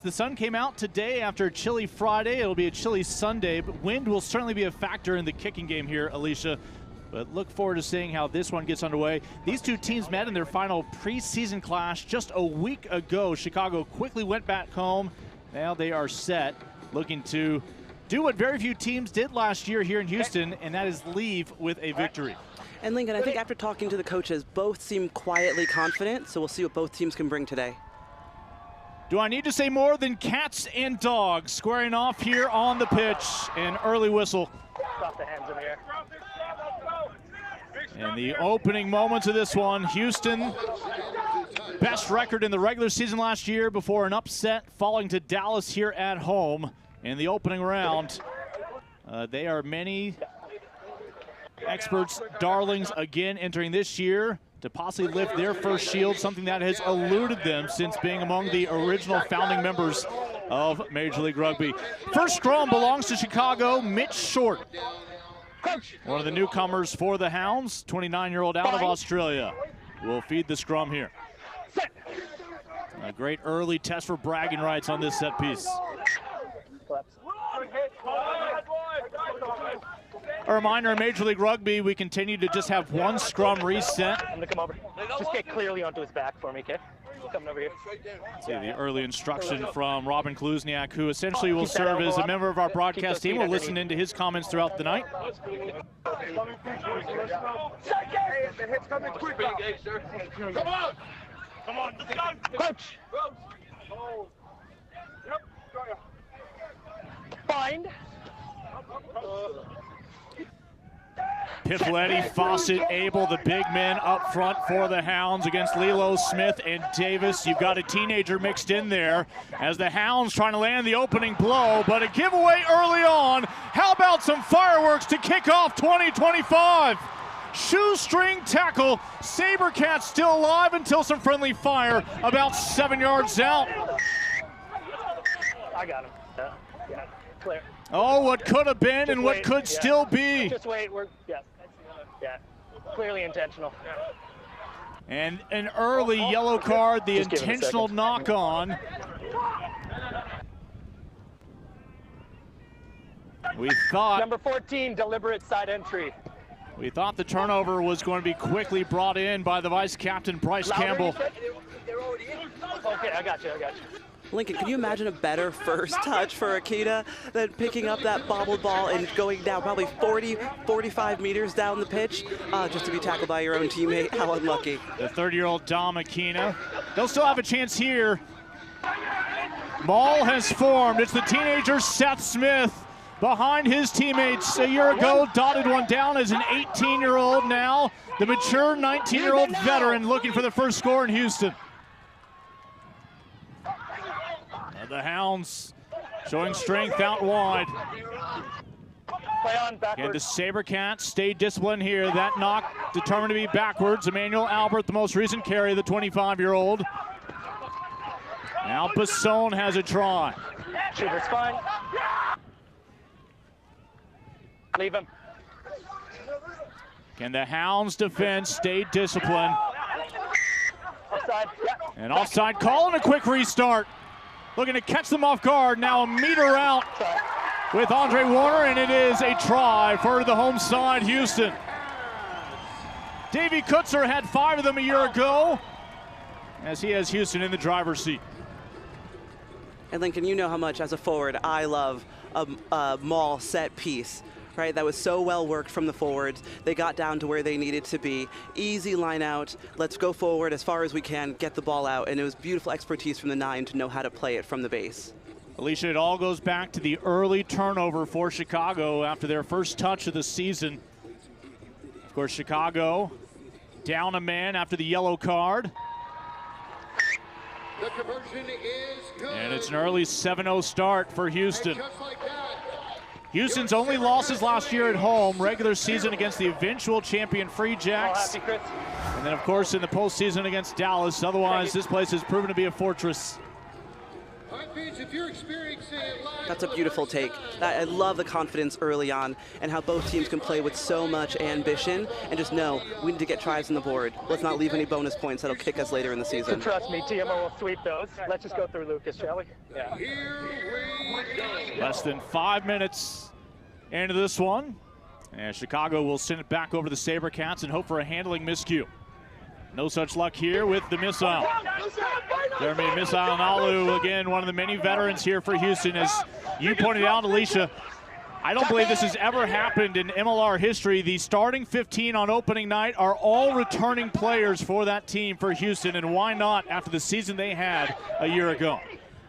The sun came out today after a chilly Friday. It'll be a chilly Sunday, but wind will certainly be a factor in the kicking game here, Alicia. But look forward to seeing how this one gets underway. These two teams met in their final preseason clash just a week ago. Chicago quickly went back home. Now they are set, looking to do what very few teams did last year here in Houston, and that is leave with a victory. And Lincoln, I think after talking to the coaches, both seem quietly confident, so we'll see what both teams can bring today. Do I need to say more than cats and dogs squaring off here on the pitch? An early whistle. Stop the hands in the air. And the opening moments of this one, Houston, best record in the regular season last year before an upset falling to Dallas here at home in the opening round. They are many experts' darlings again entering this year to possibly lift their first shield, something that has eluded them since being among the original founding members of Major League Rugby. First scrum belongs to Chicago, Mitch Short. One of the newcomers for the Hounds, 29-year-old out of Australia, will feed the scrum here. A great early test for bragging rights on this set piece. A reminder in Major League Rugby, we continue to just have one scrum reset. I'm gonna come over. Just get clearly onto his back for me, okay? Coming over here. See the early instruction from Robin Kluzniak, who essentially will serve as a member of our broadcast team. We'll listen into his comments throughout the night. Come on! Come on, let's go! Coach! Bind. Piffletti, Fawcett, Abel, the big men up front for the Hounds against Lilo, Smith, and Davis. You've got a teenager mixed in there as the Hounds trying to land the opening blow, but a giveaway early on. How about some fireworks to kick off 2025? Shoestring tackle. Sabercats still alive until some friendly fire about 7 yards out. I got him. Yeah, clear. Oh, what could have been just and what could still be. Just wait, yeah, clearly intentional. And an early yellow card, the intentional knock on. We thought number 14, deliberate side entry. We thought the turnover was going to be quickly brought in by the vice captain, Bryce Campbell. Okay, I got you. Lincoln, can you imagine a better first touch for Akita than picking up that bobbled ball and going down probably 40, 45 meters down the pitch just to be tackled by your own teammate? How unlucky. The 30-year-old Dom Akina. They'll still have a chance here. Maul has formed. It's the teenager Seth Smith behind his teammates a year ago. Dotted one down as an 18-year-old now. The mature 19-year-old veteran looking for the first score in Houston. The Hounds showing strength out wide. And the Sabercats stay disciplined here. That knock determined to be backwards. Emmanuel Albert, the most recent carry, the 25-year-old. Now Basone has a try. Shooter's fine. Leave him. Can the Hounds defense stay disciplined? Offside. An offside call and a quick restart. Looking to catch them off guard. Now a meter out with Andre Warner, and it is a try for the home side, Houston. Davey Kutzer had 5 of them a year ago, as he has Houston in the driver's seat. And Lincoln, you know how much as a forward I love a maul set piece. Right, that was so well worked from the forwards. They got down to where they needed to be. Easy line out. Let's go forward as far as we can, get the ball out. And it was beautiful expertise from the 9 to know how to play it from the base. Alicia, it all goes back to the early turnover for Chicago after their first touch of the season. Of course, Chicago down a man after the yellow card. The conversion is good. And it's an early 7-0 start for Houston. Houston's only losses last year at home, regular season against the eventual champion Free Jacks. And then, of course, in the postseason against Dallas. Otherwise, this place has proven to be a fortress. If you're experiencing it live, That's a beautiful take. I love the confidence early on and how both teams can play with so much ambition and just know we need to get tries on the board. Let's not leave any bonus points that'll kick us later in the season. Trust me, TMO will sweep those. Let's just go through Lucas, shall we? Yeah. here we go. Less than 5 minutes into this one. And Chicago will send it back over to the SaberCats and hope for a handling miscue. No such luck here with the missile. Jeremy Missile Nalu, again, one of the many veterans here for Houston. As you pointed out, Alicia, I don't believe this has ever happened in MLR history. The starting 15 on opening night are all returning players for that team for Houston, and why not after the season they had a year ago?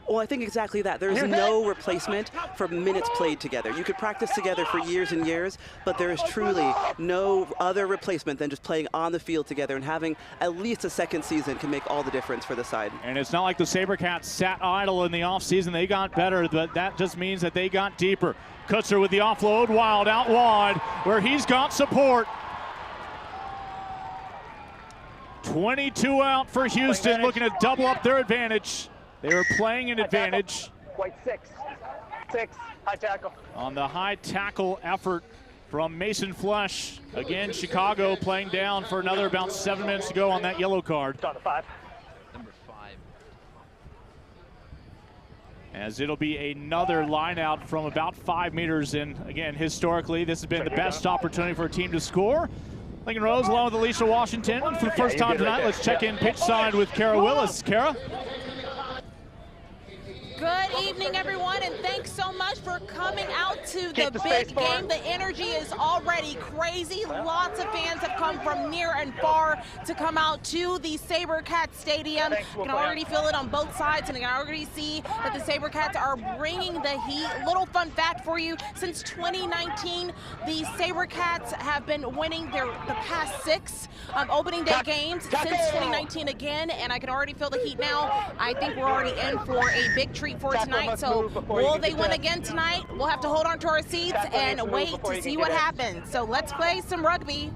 Well, I think exactly that. There's no replacement for minutes played together. You could practice together for years and years, but there is truly no other replacement than just playing on the field together, and having at least a second season can make all the difference for the side. And it's not like the SaberCats sat idle in the offseason. They got better, but that just means that they got deeper. Kutzer with the offload, Wild out wide, where he's got support. 22 out for Houston, looking to double up their advantage. They were playing an advantage. White 6. 6. High tackle. On the high tackle effort from Mason Flesh. Again, Chicago playing down for another about 7 minutes to go on that yellow card. On the 5. Number 5. As it'll be another line out from about 5 meters. And again, historically, this has been the best opportunity for a team to score. Lincoln Rose along with Alicia Washington. For the first time tonight, let's check in pitch side with Kara Willis. Kara? Good evening, everyone, and thanks so much for coming out to the big game. The energy is already crazy. Lots of fans have come from near and far to come out to the SaberCats Stadium. You can already feel it on both sides, and you can already see that the SaberCats are bringing the heat. Little fun fact for you, since 2019, the SaberCats have been winning the past 6 opening day games since 2019 again, and I can already feel the heat now. I think we're already in for a big treat for tonight. So will they win again tonight? We'll have to hold on to our seats and wait to see what happens. So let's play some rugby.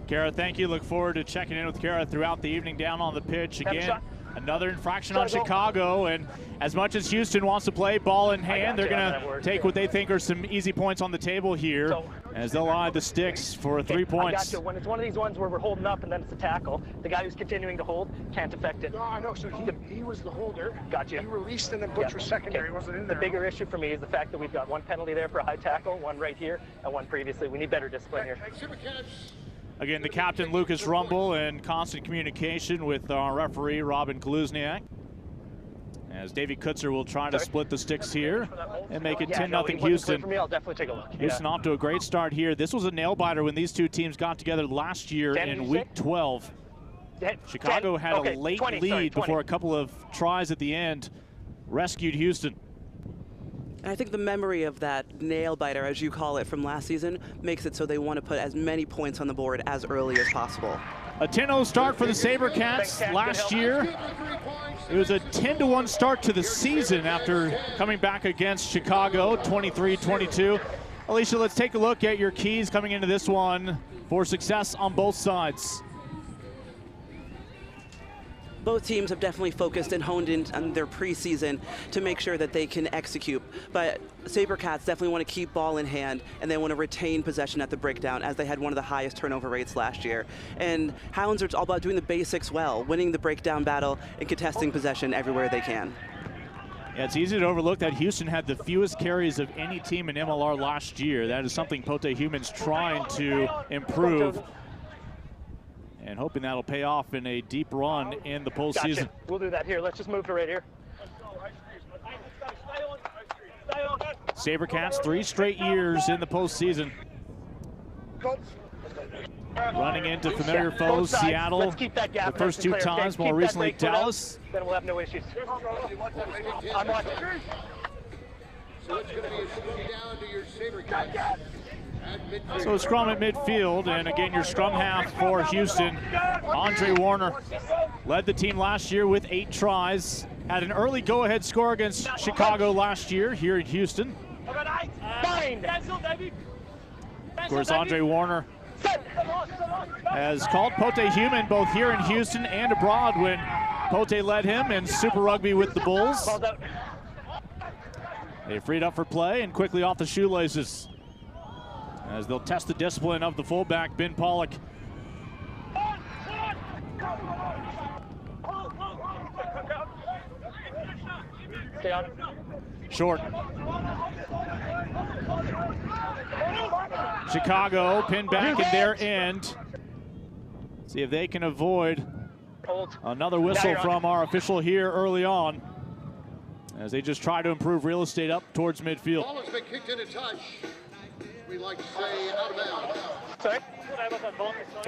Kara, thank you. Look forward to checking in with Kara throughout the evening down on the pitch. Again, another infraction on Chicago, and as much as Houston wants to play ball in hand, they're going to take what they think are some easy points on the table here as they'll eye the sticks for 3 points. I got you. When it's one of these ones where we're holding up and then it's a tackle, the guy who's continuing to hold can't affect it. No, I know. So he was the holder. Gotcha. He released and then Butch was secondary. Wasn't in there. The bigger issue for me is the fact that we've got one penalty there for a high tackle, one right here, and one previously. We need better discipline here. Again, the captain, Lucas Rumble, in constant communication with our referee, Robin Kaluzniak. As Davey Kutzer will try to split the sticks here and make it 10-0 Houston. For me, I'll definitely take a look. Houston off to a great start here. This was a nail-biter when these two teams got together last year in Week 12. Chicago had a late lead before a couple of tries at the end rescued Houston. And I think the memory of that nail-biter, as you call it, from last season makes it so they want to put as many points on the board as early as possible. A 10-0 start for the SaberCats last year. It was a 10-1 start to the season after coming back against Chicago, 23-22. Alicia, let's take a look at your keys coming into this one for success on both sides. Both teams have definitely focused and honed in on their preseason to make sure that they can execute. But SaberCats definitely want to keep ball in hand, and they want to retain possession at the breakdown, as they had one of the highest turnover rates last year. And Hounds are all about doing the basics well, winning the breakdown battle and contesting possession everywhere they can. Yeah, it's easy to overlook that Houston had the fewest carries of any team in MLR last year. That is something Pote Human's trying to improve, and hoping that'll pay off in a deep run in the postseason. Gotcha. We'll do that here. Let's just move to right here. SaberCats 3 straight years in the postseason. Running into familiar foes, Seattle the first 2 times, more recently Dallas. Then we'll have no issues. I'm watching. So it's going to be a scrum down to your SaberCats. So a scrum at midfield, and again your scrum half for Houston. Andre Warner led the team last year with 8 tries. Had an early go-ahead score against Chicago last year here in Houston. Of course, Andre Warner has called Pote Human both here in Houston and abroad when Pote led him in Super Rugby with the Bulls. They freed up for play and quickly off the shoelaces as they'll test the discipline of the fullback, Ben Pollock. Stay on. Short. Chicago pinned back in their end. See if they can avoid another whistle from our official here early on, as they just try to improve real estate up towards midfield. Ball has been kicked into touch. We like to say out of bounds. Sorry?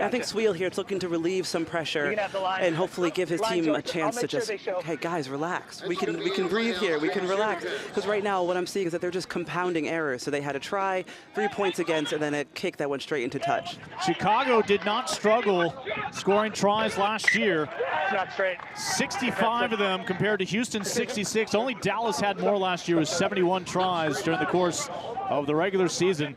I think Sweal here is looking to relieve some pressure and hopefully give his team a chance to just, hey guys, relax. We can breathe here, we can relax. Because right now what I'm seeing is that they're just compounding errors. So they had a try, 3 points against, and then a kick that went straight into touch. Chicago did not struggle scoring tries last year. Not straight. 65 of them compared to Houston's 66. Only Dallas had more last year with 71 tries during the course of the regular season.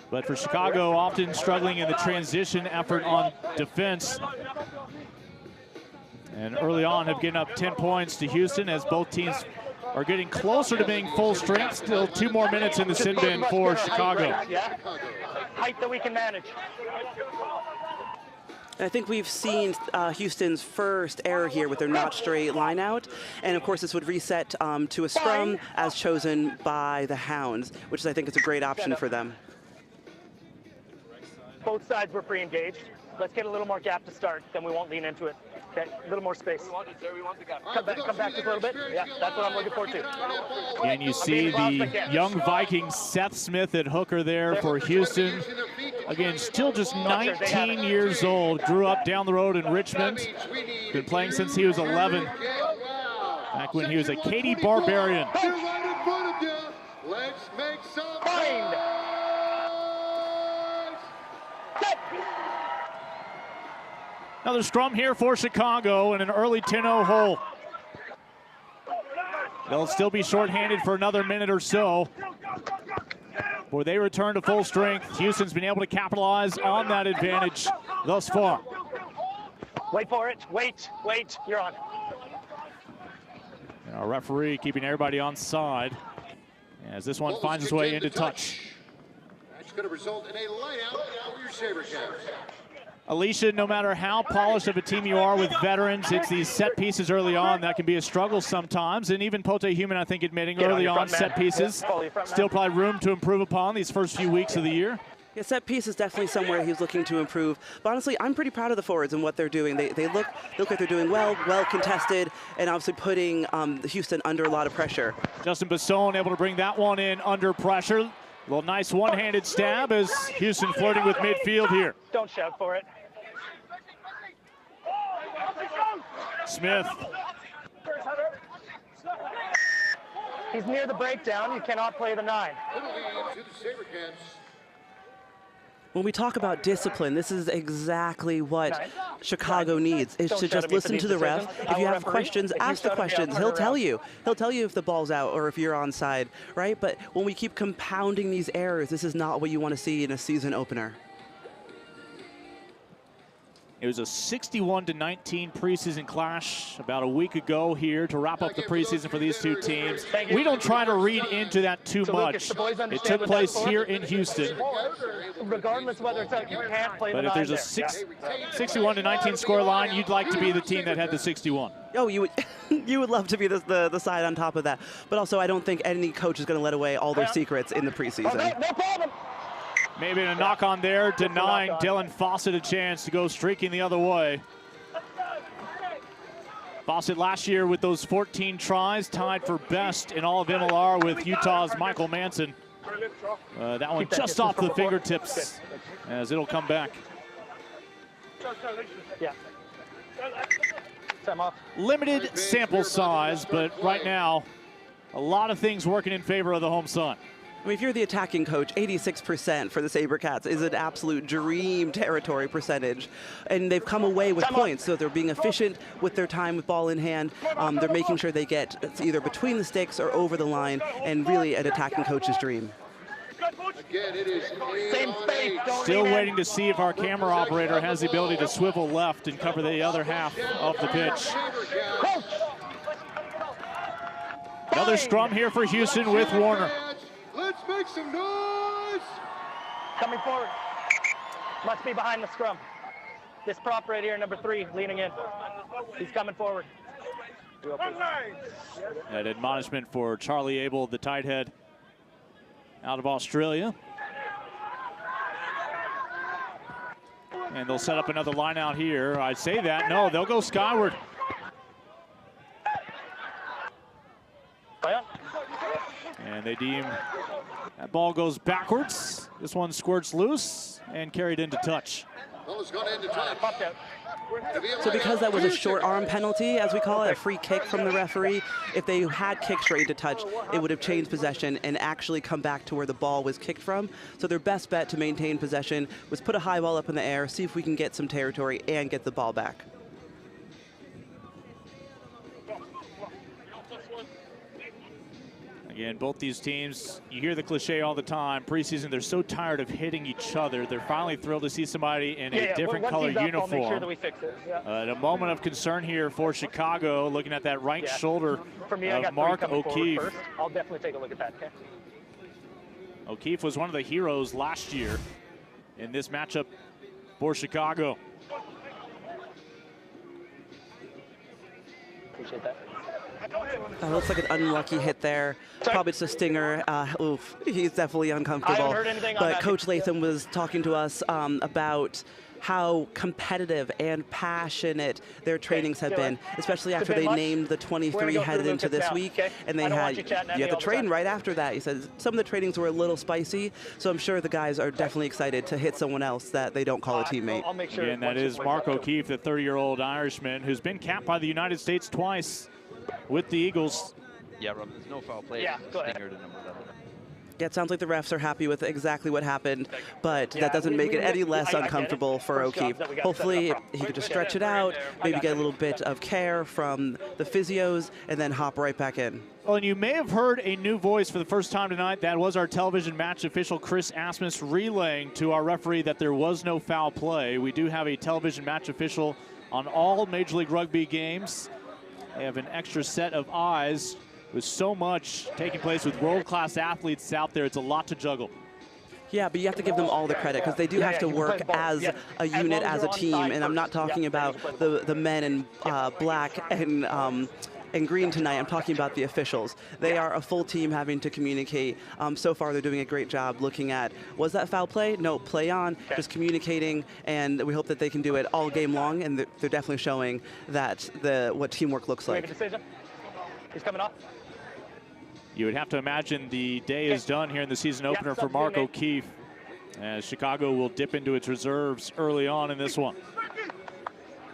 But for Chicago, often struggling in the transition effort on defense. And early on have given up 10 points to Houston as both teams are getting closer to being full strength. Still 2 more minutes in the sin bin for Chicago. Yeah. Height that we can manage. I think we've seen Houston's first error here with their not straight line out. And of course this would reset to a scrum as chosen by the Hounds, which I think is a great option for them. Both sides were pre-engaged. Let's get a little more gap to start, then we won't lean into it. Okay, a little more space. Come back just a little bit. Yeah, that's what I'm looking forward to. And you see the young Viking Seth Smith at hooker there for Houston. Again, still just 19 years old. Grew up down the road in Richmond. Been playing since he was 11. Back when he was a Katy Barbarian. Let's make some Find. Another scrum here for Chicago in an early 10-0 hole. They'll still be shorthanded for another minute or so before they return to full strength. Houston's been able to capitalize on that advantage thus far. Wait for it. Wait. You're on. And our referee keeping everybody on side as this one finds its way into touch. That's going to result in a line out for your SaberCats. Alicia, no matter how polished of a team you are with veterans, it's these set pieces early on that can be a struggle sometimes. And even Pote Human, I think, admitting early on set pieces, still probably room to improve upon these first few weeks of the year. Yeah, set piece is definitely somewhere he's looking to improve. But honestly, I'm pretty proud of the forwards and what they're doing. They look like they're doing well contested, and obviously putting Houston under a lot of pressure. Justin Basson able to bring that one in under pressure. A little nice one-handed stab as Houston flirting with midfield here. Don't shout for it. Smith. He's near the breakdown. You cannot play the 9. When we talk about discipline, this is exactly what Chicago needs, is to just listen to the ref. If you have questions, ask the questions. He'll tell you. He'll tell you if the ball's out or if you're onside, right? But when we keep compounding these errors, this is not what you want to see in a season opener. It was a 61-19 preseason clash about a week ago here to wrap up the preseason for these two teams. We don't try to read into that too much. It took place here in Houston. Regardless of whether it's out, you can't play the 9 But if there's a 61-19 score line, you'd like to be the team that had the 61. Oh, you would, you would love to be the side on top of that. But also, I don't think any coach is going to let away all their secrets in the preseason. Okay, no problem. Maybe a knock on there, denying Dylan Fawcett a chance to go streaking the other way. Fawcett last year with those 14 tries, tied for best in all of MLR with Utah's Michael Manson. That one just off the fingertips as it'll come back. Yeah. Time off. Limited sample size, but right now, a lot of things working in favor of the home side. I mean, if you're the attacking coach, 86% for the SaberCats is an absolute dream territory percentage. And they've come away with points, so they're being efficient with their time with ball in hand. They're making sure they get either between the sticks or over the line, and really an attacking coach's dream. Again, it is Same space. Still waiting to see if our camera operator has the ability to swivel left and cover the other half of the pitch. Another scrum here for Houston with Warner. Let's make some noise! Coming forward. Must be behind the scrum. This prop right here, number 3, leaning in. He's coming forward. An admonishment for Charlie Abel, the tight head out of Australia. And they'll set up another line out here. I say that, no, they'll go skyward. And they deem that ball goes backwards. This one squirts loose and carried into touch. So because that was a short arm penalty, as we call it, a free kick from the referee, if they had kicked straight into touch, it would have changed possession and actually come back to where the ball was kicked from. So their best bet to maintain possession was put a high ball up in the air, see if we can get some territory and get the ball back. Again, both these teams, you hear the cliche all the time, preseason, they're so tired of hitting each other. They're finally thrilled to see somebody in a different color uniform. I'll make sure that we fix it. A moment of concern here for Chicago, looking at that right shoulder for me, of Mark O'Keefe. I'll definitely take a look at that, okay? O'Keefe was one of the heroes last year in this matchup for Chicago. Appreciate that. Looks like an unlucky hit there. Probably just a stinger. Oof, he's definitely uncomfortable. I haven't heard anything on but that. Coach Latham was talking to us about how competitive and passionate their trainings have been, especially after they named the 23 headed into this week. And they had, you had to train right after that. He said some of the trainings were a little spicy, so I'm sure the guys are definitely excited to hit someone else that they don't call a teammate. I'll make sure. And that is Mark O'Keefe, the 30-year-old Irishman, who's been capped by the United States twice with the Eagles. Yeah, Rob, there's no foul play. Yeah, go ahead. Stinger to number 11. Yeah, it sounds like the refs are happy with exactly what happened, but that doesn't make it any less uncomfortable for O'Keefe. Hopefully, he could just stretch it out, maybe get a little bit of care from the physios, and then hop right back in. Well, and you may have heard a new voice for the first time tonight. That was our television match official, Chris Asmus, relaying to our referee that there was no foul play. We do have a television match official on all Major League Rugby games. They have an extra set of eyes. With so much taking place with world-class athletes out there, it's a lot to juggle. Yeah, but you have to give them all the credit because they do have to work as a unit, as a team. And I'm not talking about the men in black and green tonight. I'm talking about the officials. They are a full team having to communicate. So far, they're doing a great job looking at, was that foul play? No, play on, just communicating, and we hope that they can do it all game long, and they're definitely showing that what teamwork looks like. Make a decision. He's coming off. You would have to imagine the day is done here in the season opener for Mark O'Keefe, as Chicago will dip into its reserves early on in this one.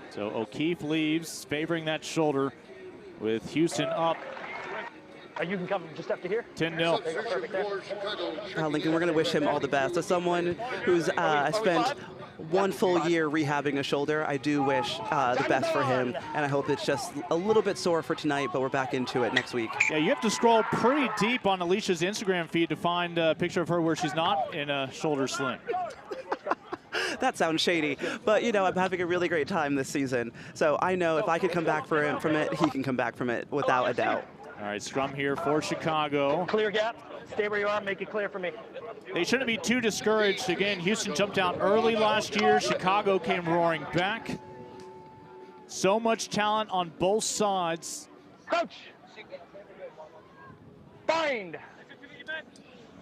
So O'Keefe leaves, favoring that shoulder, with Houston up. You can come just after here. 10-0. Lincoln, we're going to wish him all the best. As someone who's spent one full year rehabbing a shoulder, I do wish the best for him, and I hope it's just a little bit sore for tonight, but we're back into it next week. Yeah, you have to scroll pretty deep on Alicia's Instagram feed to find a picture of her where she's not in a shoulder sling. That sounds shady, but you know, I'm having a really great time this season. So I know if I could come back from it, he can come back from it without a doubt. All right, scrum here for Chicago. Clear gap. Stay where you are. Make it clear for me. They shouldn't be too discouraged. Again, Houston jumped out early last year. Chicago came roaring back. So much talent on both sides. Coach. Bind.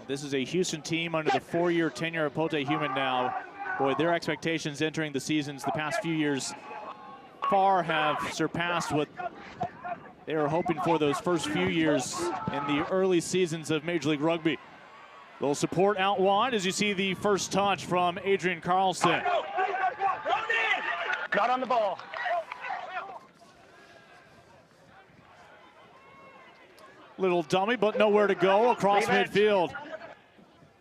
This is a Houston team under the 4-year tenure of Pote Human now. Boy, their expectations entering the seasons the past few years far have surpassed what they were hoping for those first few years in the early seasons of Major League Rugby. Little support out wide as you see the first touch from Adrian Carlson. Not on the ball. Little dummy, but nowhere to go across midfield.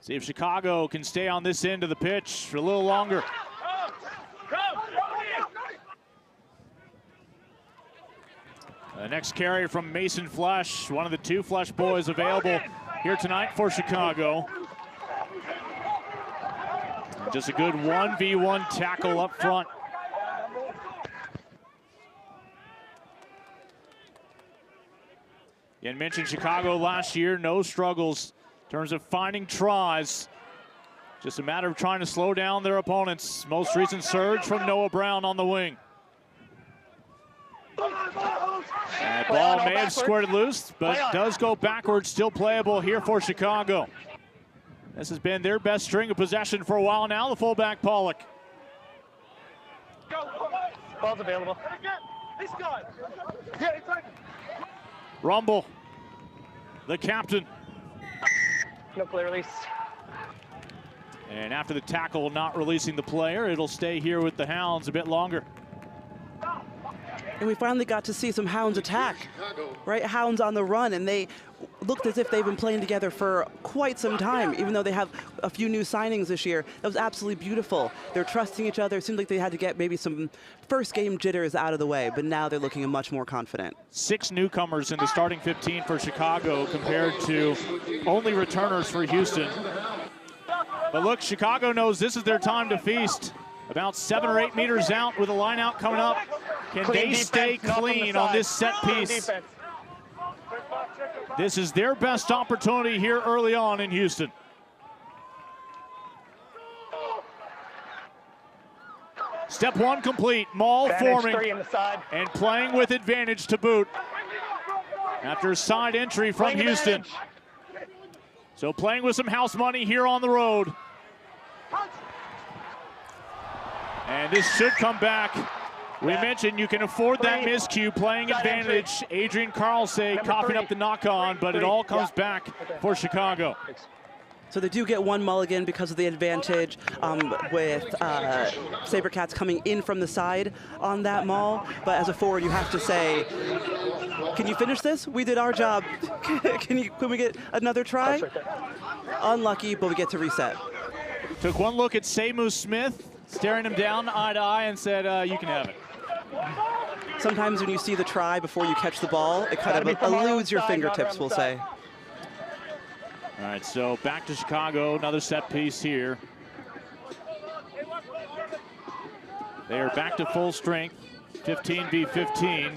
See if Chicago can stay on this end of the pitch for a little longer. The next carry from Mason Flesh, one of the 2 Flesh boys available here tonight for Chicago. And just a good 1v1 tackle up front. Again, mentioned Chicago last year, no struggles in terms of finding tries. Just a matter of trying to slow down their opponents. Most recent surge from Noah Brown on the wing. That ball may have squirted loose, but does go backwards, still playable here for Chicago. This has been their best string of possession for a while now, the fullback Pollock. Ball's available. Rumble, the captain. No clear release. And after the tackle not releasing the player, it'll stay here with the Hounds a bit longer. And we finally got to see some Hounds attack, right? Hounds on the run, and they looked as if they've been playing together for quite some time, even though they have a few new signings this year. That was absolutely beautiful. They're trusting each other. It seemed like they had to get maybe some first game jitters out of the way, but now they're looking much more confident. 6 newcomers in the starting 15 for Chicago compared to only returners for Houston. But look, Chicago knows this is their time to feast. About 7 or 8 meters out with a line out coming up. Can they stay clean on this set piece? This is their best opportunity here early on in Houston. Step 1 complete, Maul forming and playing with advantage to boot. After side entry from Houston. So playing with some house money here on the road. And this should come back. We mentioned you can afford that miscue, playing advantage. Adrian Carlsay coughing up the knock-on, but it all comes back for Chicago. So they do get 1 mulligan because of the advantage with Sabercats coming in from the side on that maul. But as a forward, you have to say, can you finish this? We did our job. Can we get another try? Unlucky, but we get to reset. Took one look at Seamus Smith, staring him down eye to eye, and said, you can have it. Sometimes when you see the try before you catch the ball, it kind of eludes your fingertips, we'll say. All right, so back to Chicago, another set piece here. They are back to full strength, 15v15.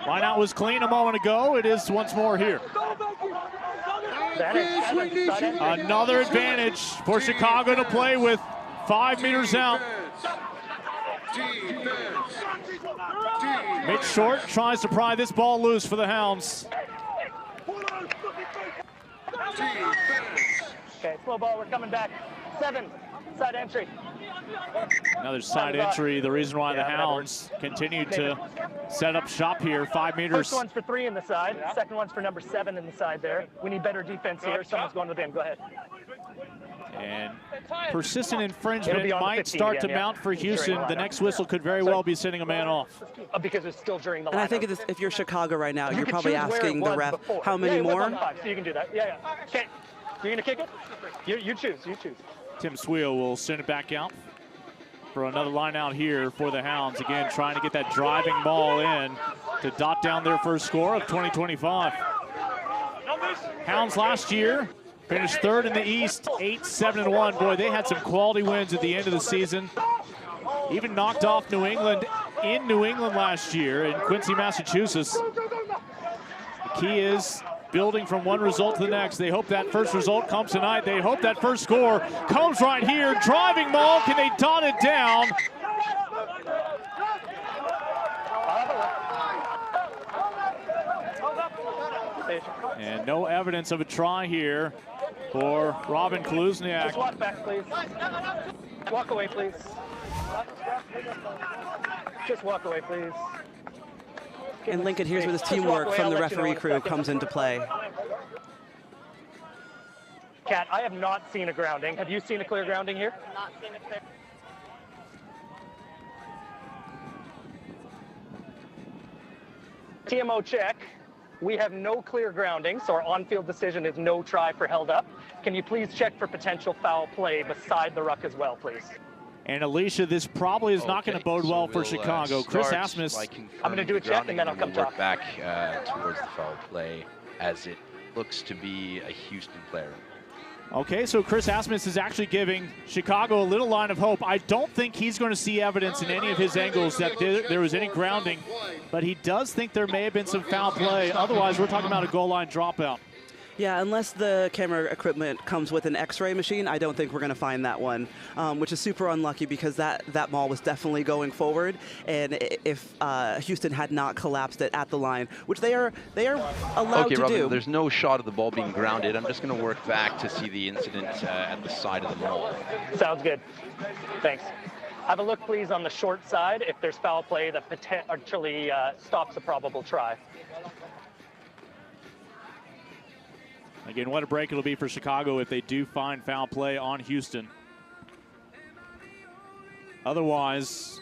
Lineout was clean a moment ago. It is once more here. Another advantage for Chicago to play with, 5 meters out. Mitch Short tries to pry this ball loose for the Hounds. Okay, slow ball, we're coming back. 7, side entry. Another side entry, the reason why the Hounds continue to set up shop here, 5 meters. First one's for 3 in the side, second one's for number 7 in the side there. We need better defense here, someone's going to the bin, go ahead. And persistent infringement might start to mount for Houston. The next whistle could very well be sending a man off. Because it's still during the And I think if you're Chicago right now, you're probably asking the ref, how many more? So you can do that, yeah. Okay, you're gonna kick it? You choose, Tim Sweel will send it back out for another line out here for the Hounds. Again, trying to get that driving ball in to dot down their first score of 2025. Hounds last year finished 3rd in the East, 8-7-1. Boy, they had some quality wins at the end of the season. Even knocked off New England in New England last year in Quincy, Massachusetts. The key is building from one result to the next. They hope that first result comes tonight. They hope that first score comes right here. Driving ball, can they dot it down? And no evidence of a try here for Robin Kluzniak. Just walk back, please. Walk away, please. Just walk away, please. And Lincoln, here's where this teamwork from the referee crew comes into play. Kat, I have not seen a grounding. Have you seen a clear grounding here? Not seen a clear. TMO check. We have no clear grounding, so our on-field decision is no try for held up. Can you please check for potential foul play beside the ruck as well, please? And Alicia, this probably is not going to bode well for Chicago. Chris Asmus. I'm going to do a check and then I'll come talk. Back towards the foul play, as it looks to be a Houston player. Okay, so Chris Asmus is actually giving Chicago a little line of hope. I don't think he's going to see evidence in any of his angles that there was any grounding, but he does think there may have been some foul play. Otherwise, we're talking about a goal line dropout. Yeah, unless the camera equipment comes with an X-ray machine, I don't think we're going to find that one, which is super unlucky because that ball was definitely going forward. And if Houston had not collapsed it at the line, which they are allowed to Robin, do. There's no shot of the ball being grounded. I'm just going to work back to see the incident at the side of the mall. Sounds good. Thanks. Have a look, please, on the short side if there's foul play that potentially stops a probable try. Again, what a break it'll be for Chicago if they do find foul play on Houston. Otherwise,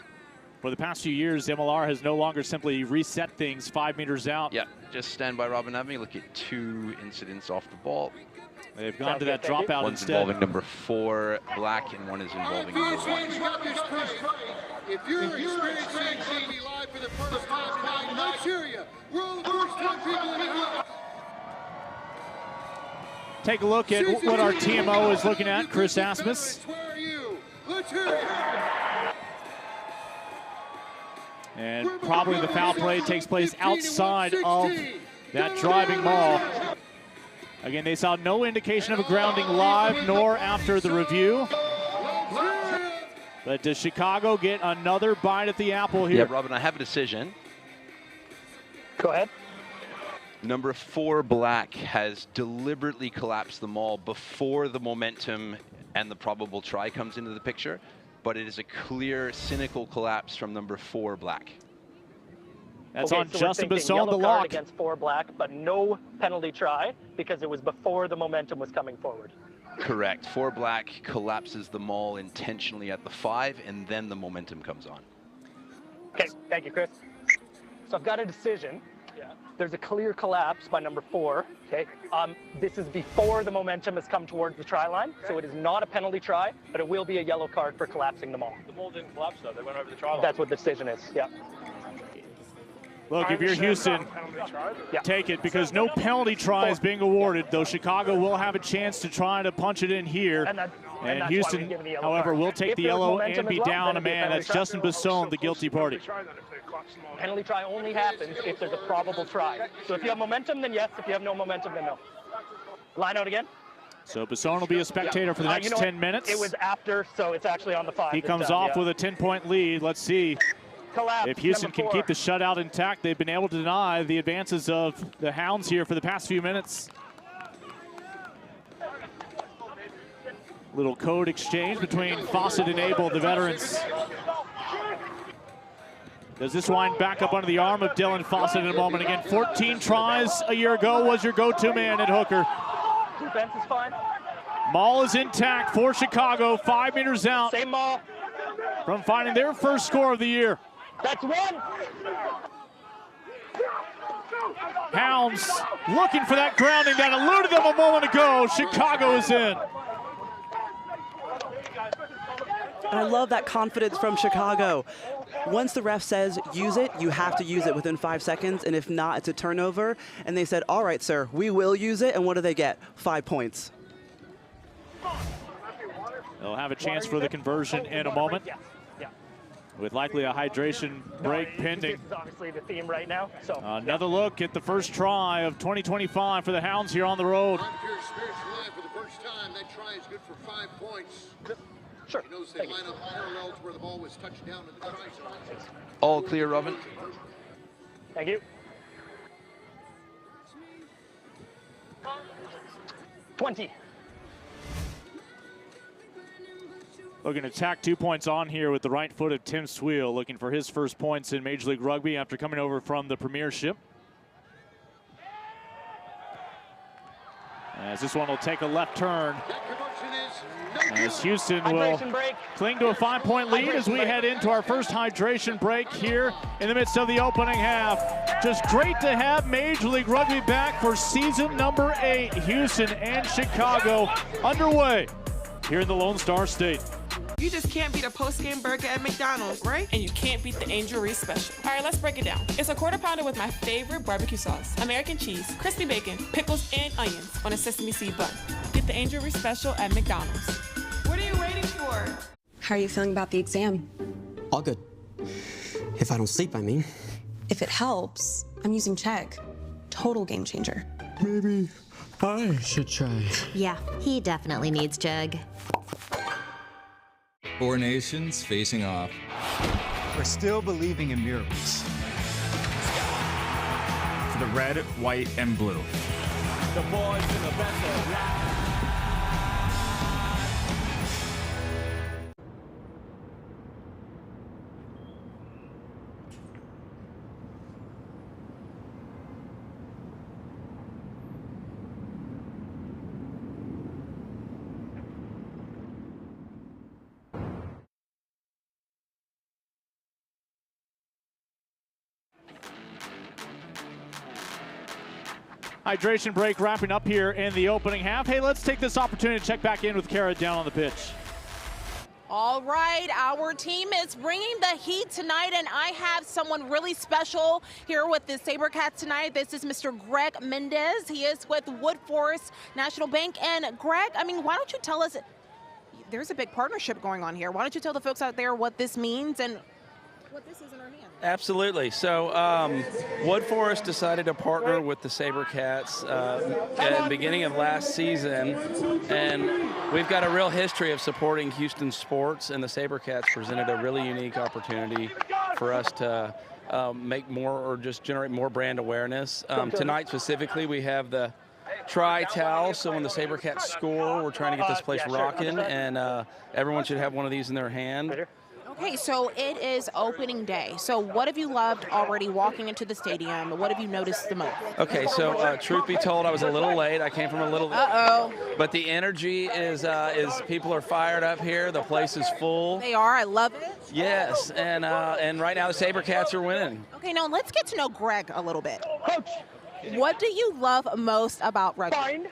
for the past few years, MLR has no longer simply reset things 5 meters out. Yeah, just stand by, Robin. Have me look at 2 incidents off the ball. They've gone to that dropout One's instead. involving number 4, Black, and one is involving number 1. If you're experiencing TV live for the first time, let's hear you. We're all the first-time people in the Take a look at what our TMO is looking at, Chris Asmus. And probably the foul play takes place outside of that driving ball. Again, they saw no indication of a grounding live nor after the review. But does Chicago get another bite at the apple here? Yeah, Robin, I have a decision. Go ahead. Number 4, Black, has deliberately collapsed the maul before the momentum and the probable try comes into the picture, but it is a clear, cynical collapse from number 4, Black. That's okay, on so Justin Bisson, the card lock. Against 4 Black, but no penalty try because it was before the momentum was coming forward. Correct. 4 Black collapses the maul intentionally at the 5, and then the momentum comes on. Okay, thank you, Chris. So I've got a decision. There's a clear collapse by number 4, okay? This is before the momentum has come towards the try line, so it is not a penalty try, but it will be a yellow card for collapsing the maul. The maul didn't collapse, though. They went over the try line. That's what the decision is, yeah. Look, if you're Houston, take it, because no penalty try is being awarded, though Chicago will have a chance to try to punch it in here. And Houston, however, will take the yellow and be down a man. That's Justin Bisson, the guilty party. Penalty try only happens if there's a probable try. So if you have momentum, then yes. If you have no momentum, then no. Line out again. So Bisson will be a spectator for the next 10 minutes. It was after, so it's actually on the 5. He comes off with a 10-point lead. Let's see if Houston can keep the shutout intact. They've been able to deny the advances of the Hounds here for the past few minutes. Little code exchange between Fawcett and Abel, the veterans. Does this wind back up under the arm of Dylan Fawcett in a moment? Again, 14 tries a year ago, was your go-to man at hooker. Defense is fine. Maul is intact for Chicago, 5 meters out. Same maul. From finding their first score of the year. That's 1. Hounds looking for that grounding that eluded them a moment ago. Chicago is in. And I love that confidence from Chicago. Once the ref says use it, you have to use it within 5 seconds, and if not, it's a turnover. And they said, all right, sir, we will use it, and what do they get? 5 points. They'll have a chance for the conversion in a moment, with likely a hydration break pending. This is obviously the theme right now. So another look at the first try of 2025 for the Hounds here on the road. I'm here spiritual live for the first time. That try is good for 5 points. Sure. You notice they line up parallel to where the ball was touched down in the try zone. All clear, Robin. Thank you. 20. Looking to tack 2 points on here with the right foot of Tim Sweel, looking for his first points in Major League Rugby after coming over from the Premiership. As this one will take a left turn. As Houston will cling to a 5-point lead as we head into our first hydration break here in the midst of the opening half. Just great to have Major League Rugby back for season number 8. Houston and Chicago underway here in the Lone Star State. You just can't beat a post-game burger at McDonald's, right? And you can't beat the Angel Reese Special. All right, let's break it down. It's a quarter pounder with my favorite barbecue sauce, American cheese, crispy bacon, pickles, and onions on a sesame seed bun. Get the Angel Reese Special at McDonald's. What are you waiting for? How are you feeling about the exam? All good. If I don't sleep, I mean. If it helps, I'm using Chegg. Total game changer. Maybe I should try. Yeah, he definitely needs Chegg. 4 nations facing off. We're still believing in miracles. For the red, white, and blue. The boys in the best of life. Hydration break wrapping up here in the opening half. Hey, let's take this opportunity to check back in with Kara down on the pitch. All right, our team is bringing the heat tonight, and I have someone really special here with the SaberCats tonight. This is Mr. Greg Mendez. He is with Wood Forest National Bank. And Greg, I mean, why don't you tell us, there's a big partnership going on here. Why don't you tell the folks out there what this means and what this is in our hands? Absolutely. So Wood Forest decided to partner with the SaberCats at the beginning of last season, and we've got a real history of supporting Houston sports, and the SaberCats presented a really unique opportunity for us to make more or just generate more brand awareness. Tonight specifically, we have the Tri-Towel, so when the SaberCats score, we're trying to get this place rocking, and everyone should have one of these in their hand. Okay, so it is opening day. So what have you loved already walking into the stadium? What have you noticed the most? Okay, so truth be told, I was a little late. I came from a little. But the energy is people are fired up here. The place is full. They are. I love it. Yes, and right now the SaberCats are winning. Okay, now let's get to know Greg a little bit. Coach, what do you love most about rugby?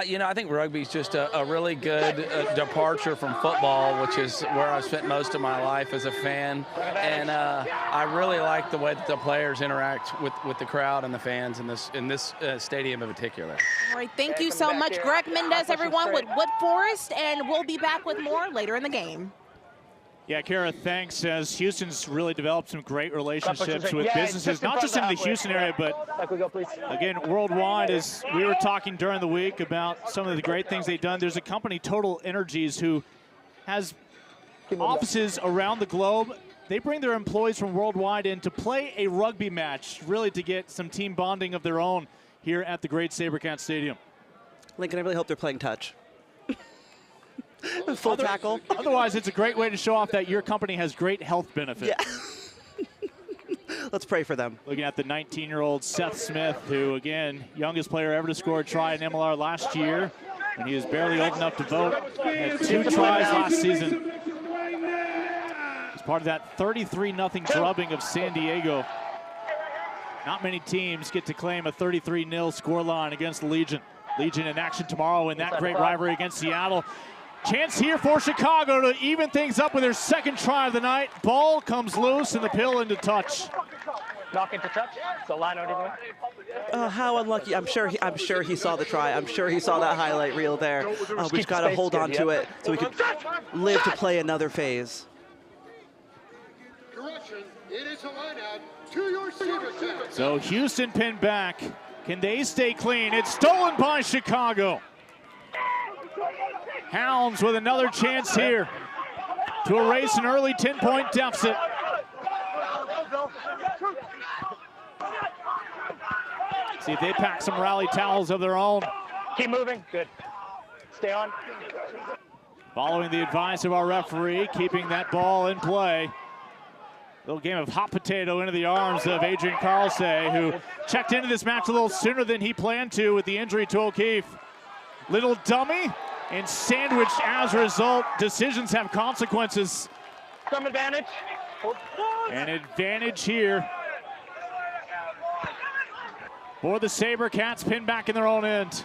You know, I think rugby's just a really good departure from football, which is where I've spent most of my life as a fan. And I really like the way that the players interact with the crowd and the fans in this stadium in particular. All right, thank you so much, Greg Mendez, everyone, with Wood Forest, and we'll be back with more later in the game. Yeah, Kara, thanks. As Houston's really developed some great relationships with businesses, not just in the Houston area, but again, worldwide. As we were talking during the week about some of the great things they've done, there's a company, Total Energies, who has offices around the globe. They bring their employees from worldwide in to play a rugby match, really to get some team bonding of their own here at the great SaberCats Stadium. Lincoln, I really hope they're playing touch. Full tackle. Otherwise, it's a great way to show off that your company has great health benefits. Yeah. Let's pray for them. Looking at the 19-year-old Seth Smith, who, again, youngest player ever to score a try in MLR last year, and he was barely old enough to vote. He had 2 tries last season. As part of that 33-0 drubbing of San Diego. Not many teams get to claim a 33-0 scoreline against the Legion. Legion in action tomorrow in that great rivalry against Seattle. Chance here for Chicago to even things up with their second try of the night. Ball comes loose and the pill into touch. Knock into touch. So line out anyway. Oh, how unlucky! I'm sure he saw the try. I'm sure he saw that highlight reel there. We've got to hold on to it so we can live to play another phase. Correction, it is a line out to your SaberCats. So Houston pinned back. Can they stay clean? It's stolen by Chicago. Hounds with another chance here to erase an early 10-point deficit. See if they pack some rally towels of their own. Keep moving. Good. Stay on. Following the advice of our referee, keeping that ball in play. Little game of hot potato into the arms of Adrian Carlsay, who checked into this match a little sooner than he planned to with the injury to O'Keefe. Little dummy and sandwiched as a result. Decisions have consequences. Some advantage. An advantage here for the SaberCats, pinned back in their own end.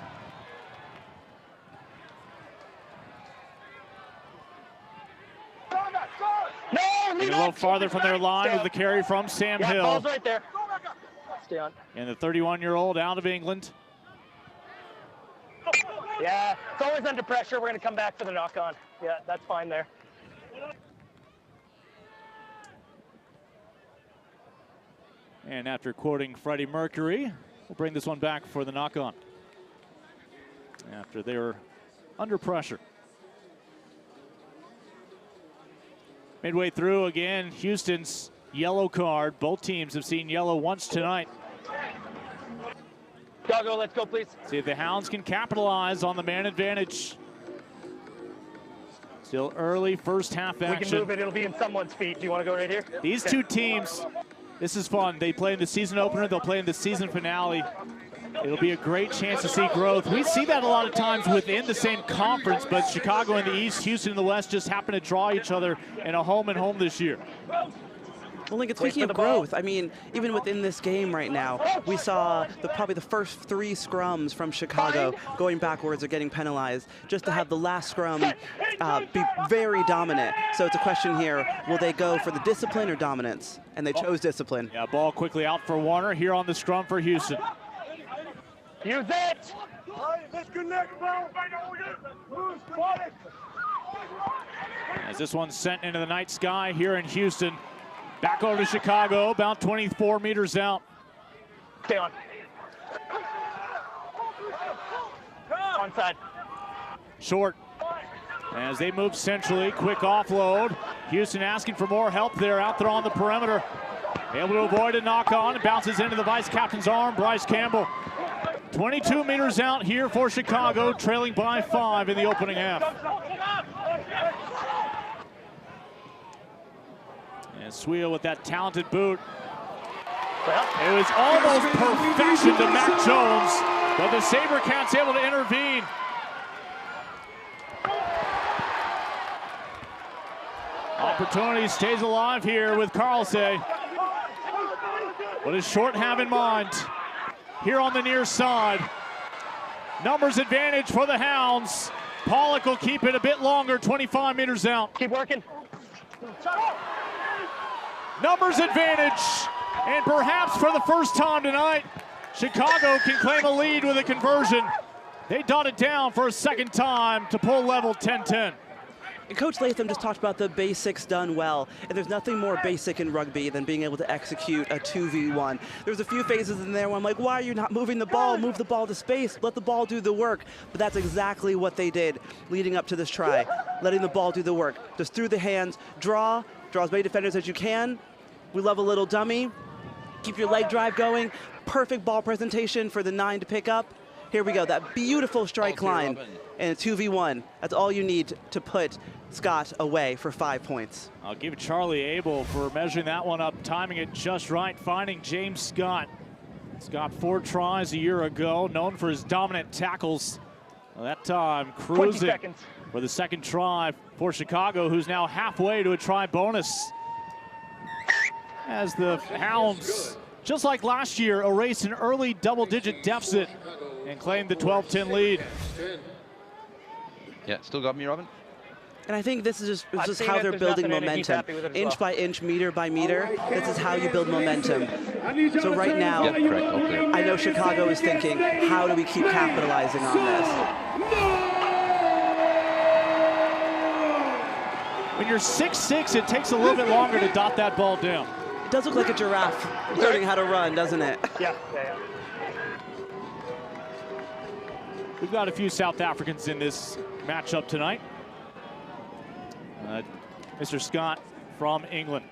little farther from their line with the carry from Sam Hill. Ball's right there. Stay on. And the 31-year-old out of England. Yeah, it's always under pressure. We're going to come back for the knock-on. Yeah, that's fine there. And after quoting Freddie Mercury, we'll bring this one back for the knock-on. After they were under pressure. Midway through, again, Houston's yellow card. Both teams have seen yellow once tonight. Doggo, let's go, please. See if the Hounds can capitalize on the man advantage. Still early first half action. We can move it. It'll be in someone's feet. Do you want to go right here? These two teams, this is fun. They play in the season opener. They'll play in the season finale. It'll be a great chance to see growth. We see that a lot of times within the same conference, but Chicago in the East, Houston in the West just happen to draw each other in a home-and-home this year. Well, Lincoln, speaking of growth, I mean, even within this game right now, we saw probably the first 3 scrums from Chicago going backwards or getting penalized, just to have the last scrum be very dominant. So it's a question here, will they go for the discipline or dominance? And they chose discipline. Yeah, ball quickly out for Warner here on the scrum for Houston. Use it! As this one's sent into the night sky here in Houston. Back over to Chicago, about 24 meters out. Stay on. Onside. Short. As they move centrally, quick offload. Houston asking for more help there out there on the perimeter. Able to avoid a knock-on. It bounces into the vice captain's arm, Bryce Campbell. 22 meters out here for Chicago, trailing by 5 in the opening half. And Sweel with that talented boot. It was almost perfection to Mac Jones, but the SaberCats able to intervene. Opportunity stays alive here with Carlsay. What does Short have in mind? Here on the near side. Numbers advantage for the Hounds. Pollock will keep it a bit longer, 25 meters out. Keep working. Numbers advantage. And perhaps for the first time tonight, Chicago can claim a lead with a conversion. They dot it down for a second time to pull level 10-10. And Coach Latham just talked about the basics done well, and there's nothing more basic in rugby than being able to execute a 2v1. There's a few phases in there where I'm like, why are you not moving the ball? Move the ball to space, let the ball do the work. But that's exactly what they did leading up to this try, letting the ball do the work. Just through the hands, draw as many defenders as you can. We love a little dummy. Keep your leg drive going. Perfect ball presentation for the 9 to pick up. Here we go, that beautiful strike line. And a 2v1, that's all you need to put Scott away for 5 points. I'll give Charlie Abel for measuring that one up, timing it just right, finding James Scott. Scott 4 tries a year ago, known for his dominant tackles. Well, that time cruising for the second try for Chicago, who's now halfway to a try bonus. As the Hounds, just like last year, erased an early double-digit deficit and claimed the 12-10 lead. Yeah, still got me, Robin? And I think this is just how they're building momentum. Inch by inch, meter by meter, this is how you build momentum. So right now, I know Chicago is thinking, how do we keep capitalizing on this? When you're 6'6", it takes a little bit longer to dot that ball down. It does look like a giraffe learning how to run, doesn't it? Yeah. We've got a few South Africans in this matchup tonight. Mr. Scott from England.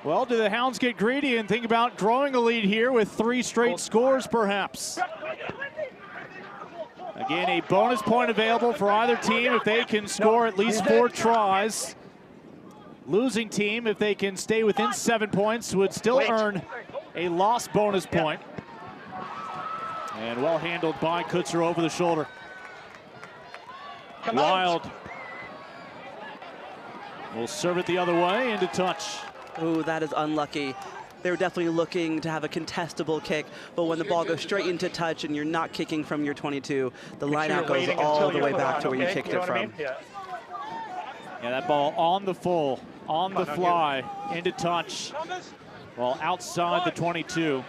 Well, do the Hounds get greedy and think about growing a lead here with 3 straight scores, perhaps? Again, a bonus point available for either team if they can score at least 4 tries. Losing team, if they can stay within 7 points, would still earn a loss bonus point. And well handled by Kutzer over the shoulder. Wild will serve it the other way into touch. Ooh, that is unlucky. They were definitely looking to have a contestable kick, but when the ball goes straight into touch and you're not kicking from your 22, the line out goes all the way back to where you kicked it from. Yeah, that ball on the full, on the fly, into touch. Well, outside the 22.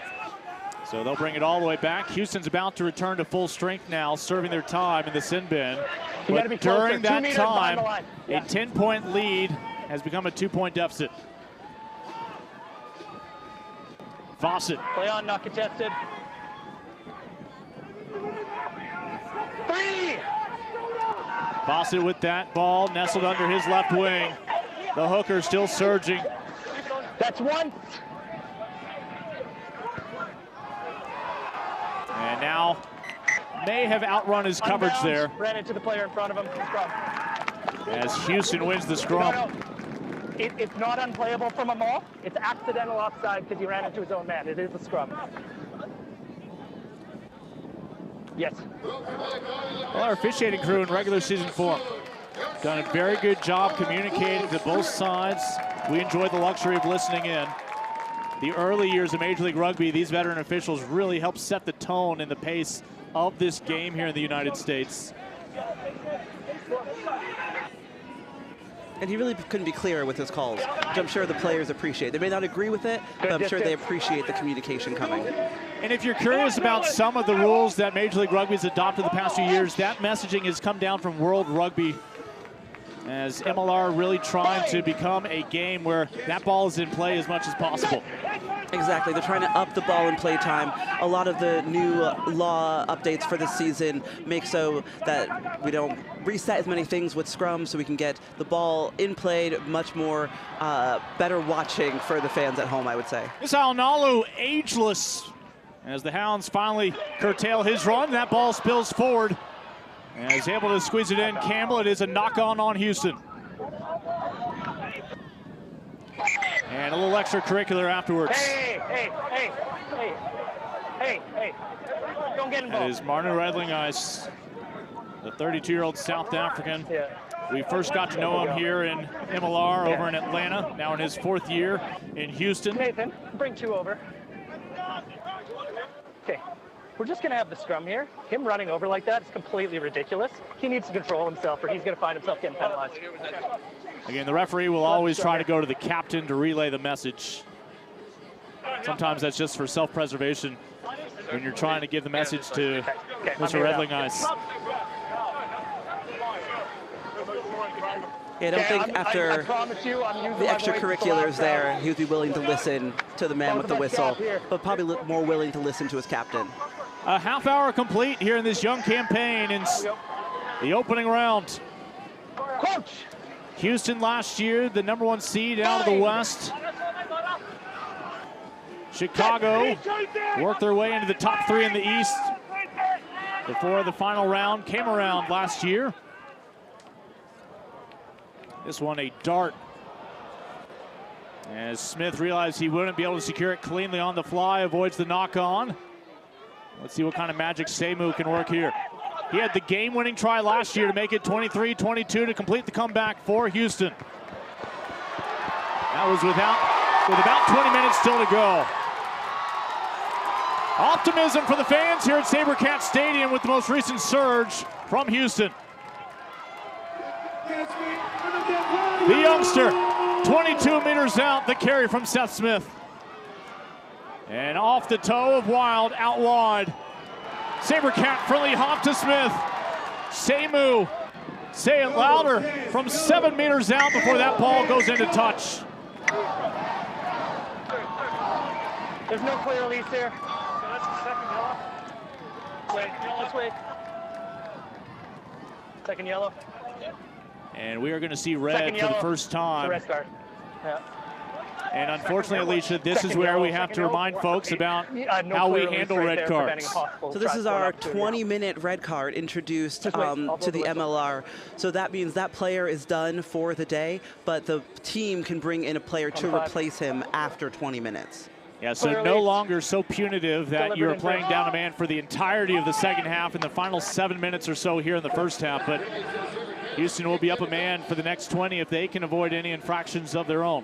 So they'll bring it all the way back. Houston's about to return to full strength now, serving their time in the sin bin. But during that time, a 10-point lead has become a 2-point deficit. Fawcett. Play on, not contested. 3! Fawcett with that ball nestled under his left wing. The hooker still surging. That's 1. And now may have outrun his coverage there. Ran into the player in front of him. As Houston wins the scrum. No. It's not unplayable from a maul. It's accidental offside because he ran into his own man. It is a scrum. Yes. Well, our officiating crew in regular season form done a very good job communicating to both sides. We enjoy the luxury of listening in. The early years of Major League Rugby, these veteran officials really helped set the tone and the pace of this game here in the United States. And he really couldn't be clearer with his calls, which I'm sure the players appreciate. They may not agree with it, but I'm sure they appreciate the communication coming. And if you're curious about some of the rules that Major League Rugby has adopted the past few years, that messaging has come down from World Rugby, as MLR really trying to become a game where that ball is in play as much as possible. Exactly, they're trying to up the ball in play time. A lot of the new law updates for this season make so that we don't reset as many things with scrum, so we can get the ball in play, much more better watching for the fans at home, I would say. This Alnalu ageless as the Hounds finally curtail his run. That ball spills forward and is able to squeeze it in. Campbell, it is a knock-on on Houston. And a little extracurricular afterwards. Hey. Don't get involved. That is Martin Redling Ice, the 32-year-old South African. Yeah. We first got to know him here in MLR over in Atlanta, now in his 4th year in Houston. Nathan, bring 2 over. Okay, we're just gonna have the scrum here. Him running over like that is completely ridiculous. He needs to control himself or he's gonna find himself getting penalized. Again, the referee will always try to go to the captain to relay the message. Sometimes that's just for self-preservation when you're trying to give the message to Mr. Redling Ice. Yeah, I don't think after the extracurriculars there, he would be willing to listen to the man with the whistle, but probably more willing to listen to his captain. A half hour complete here in this young campaign in the opening round. Coach. Houston last year, the #1 seed out of the West. Chicago worked their way into the top 3 in the East before the final round came around last year. This one a dart. As Smith realized he wouldn't be able to secure it cleanly on the fly, avoids the knock-on. Let's see what kind of magic Seimu can work here. He had the game-winning try last year to make it 23-22 to complete the comeback for Houston. That was with about 20 minutes still to go. Optimism for the fans here at SaberCat Stadium with the most recent surge from Houston. The youngster, 22 meters out, the carry from Seth Smith. And off the toe of Wild, out wide. SaberCat friendly hop to Smith. Seimu, say it louder, from 7 meters out before that ball goes into touch. There's no clear release here. So that's the second yellow. Wait, let's wait. Second yellow. And we are going to see red for the first time. Red card. Yeah. And unfortunately, Alicia, this is where we have to remind folks about how we handle red cards. So this is our 20-minute red card introduced to the MLR. So that means that player is done for the day, but the team can bring in a player to replace him after 20 minutes. Yeah, so no longer so punitive that you're playing down a man for the entirety of the second half in the final 7 minutes or so here in the first half. But Houston will be up a man for the next 20 if they can avoid any infractions of their own.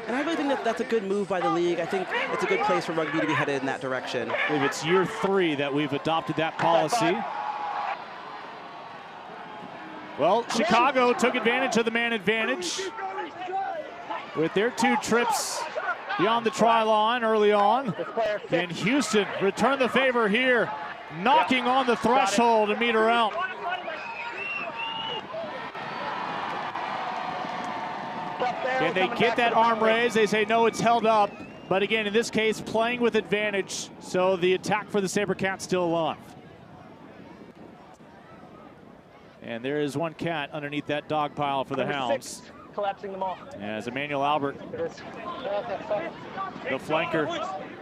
And I really think that that's a good move by the league. I think it's a good place for rugby to be headed in that direction. I believe it's year 3 that we've adopted that policy. Well, Chicago took advantage of the man advantage with their 2 trips beyond the try line early on. And Houston returned the favor here, knocking on the threshold to meet her out. Can they get that arm raised? They say no, it's held up. But again, in this case, playing with advantage, so the attack for the SaberCats still alive. And there is one cat underneath that dog pile for the Hounds. Collapsing them all. As Emmanuel Albert, the flanker,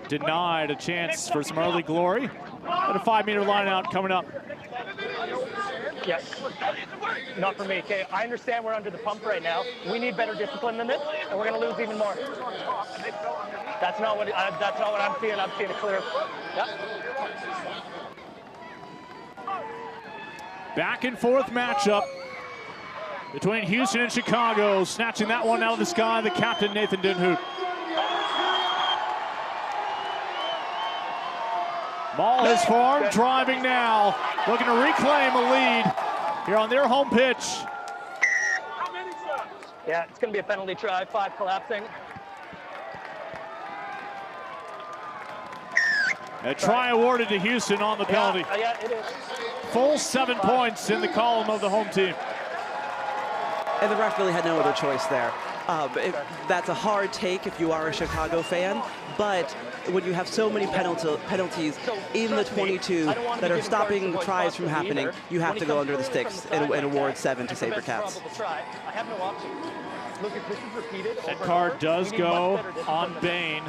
denied a chance for some early glory. But a 5-meter line out coming up. Yes. Not for me. Okay, I understand we're under the pump right now. We need better discipline than this, and we're going to lose even more. That's not what I'm seeing. I'm seeing a clear. Yep. Back and forth matchup between Houston and Chicago. Snatching that one out of the sky, the captain, Nathan Denhout. Ball has formed, driving now, looking to reclaim a lead here on their home pitch. Yeah, it's going to be a penalty try, 5 collapsing. A try awarded to Houston on the penalty. Yeah, it is. Full 7 points in the column of the home team. And the ref really had no other choice there. That's a hard take if you are a Chicago fan, but when you have so many penalties in the 22 that are stopping tries from happening, you have to go under the sticks and award 7 to SaberCats. I have no option. Look, if this is repeated, that card does go on Bain,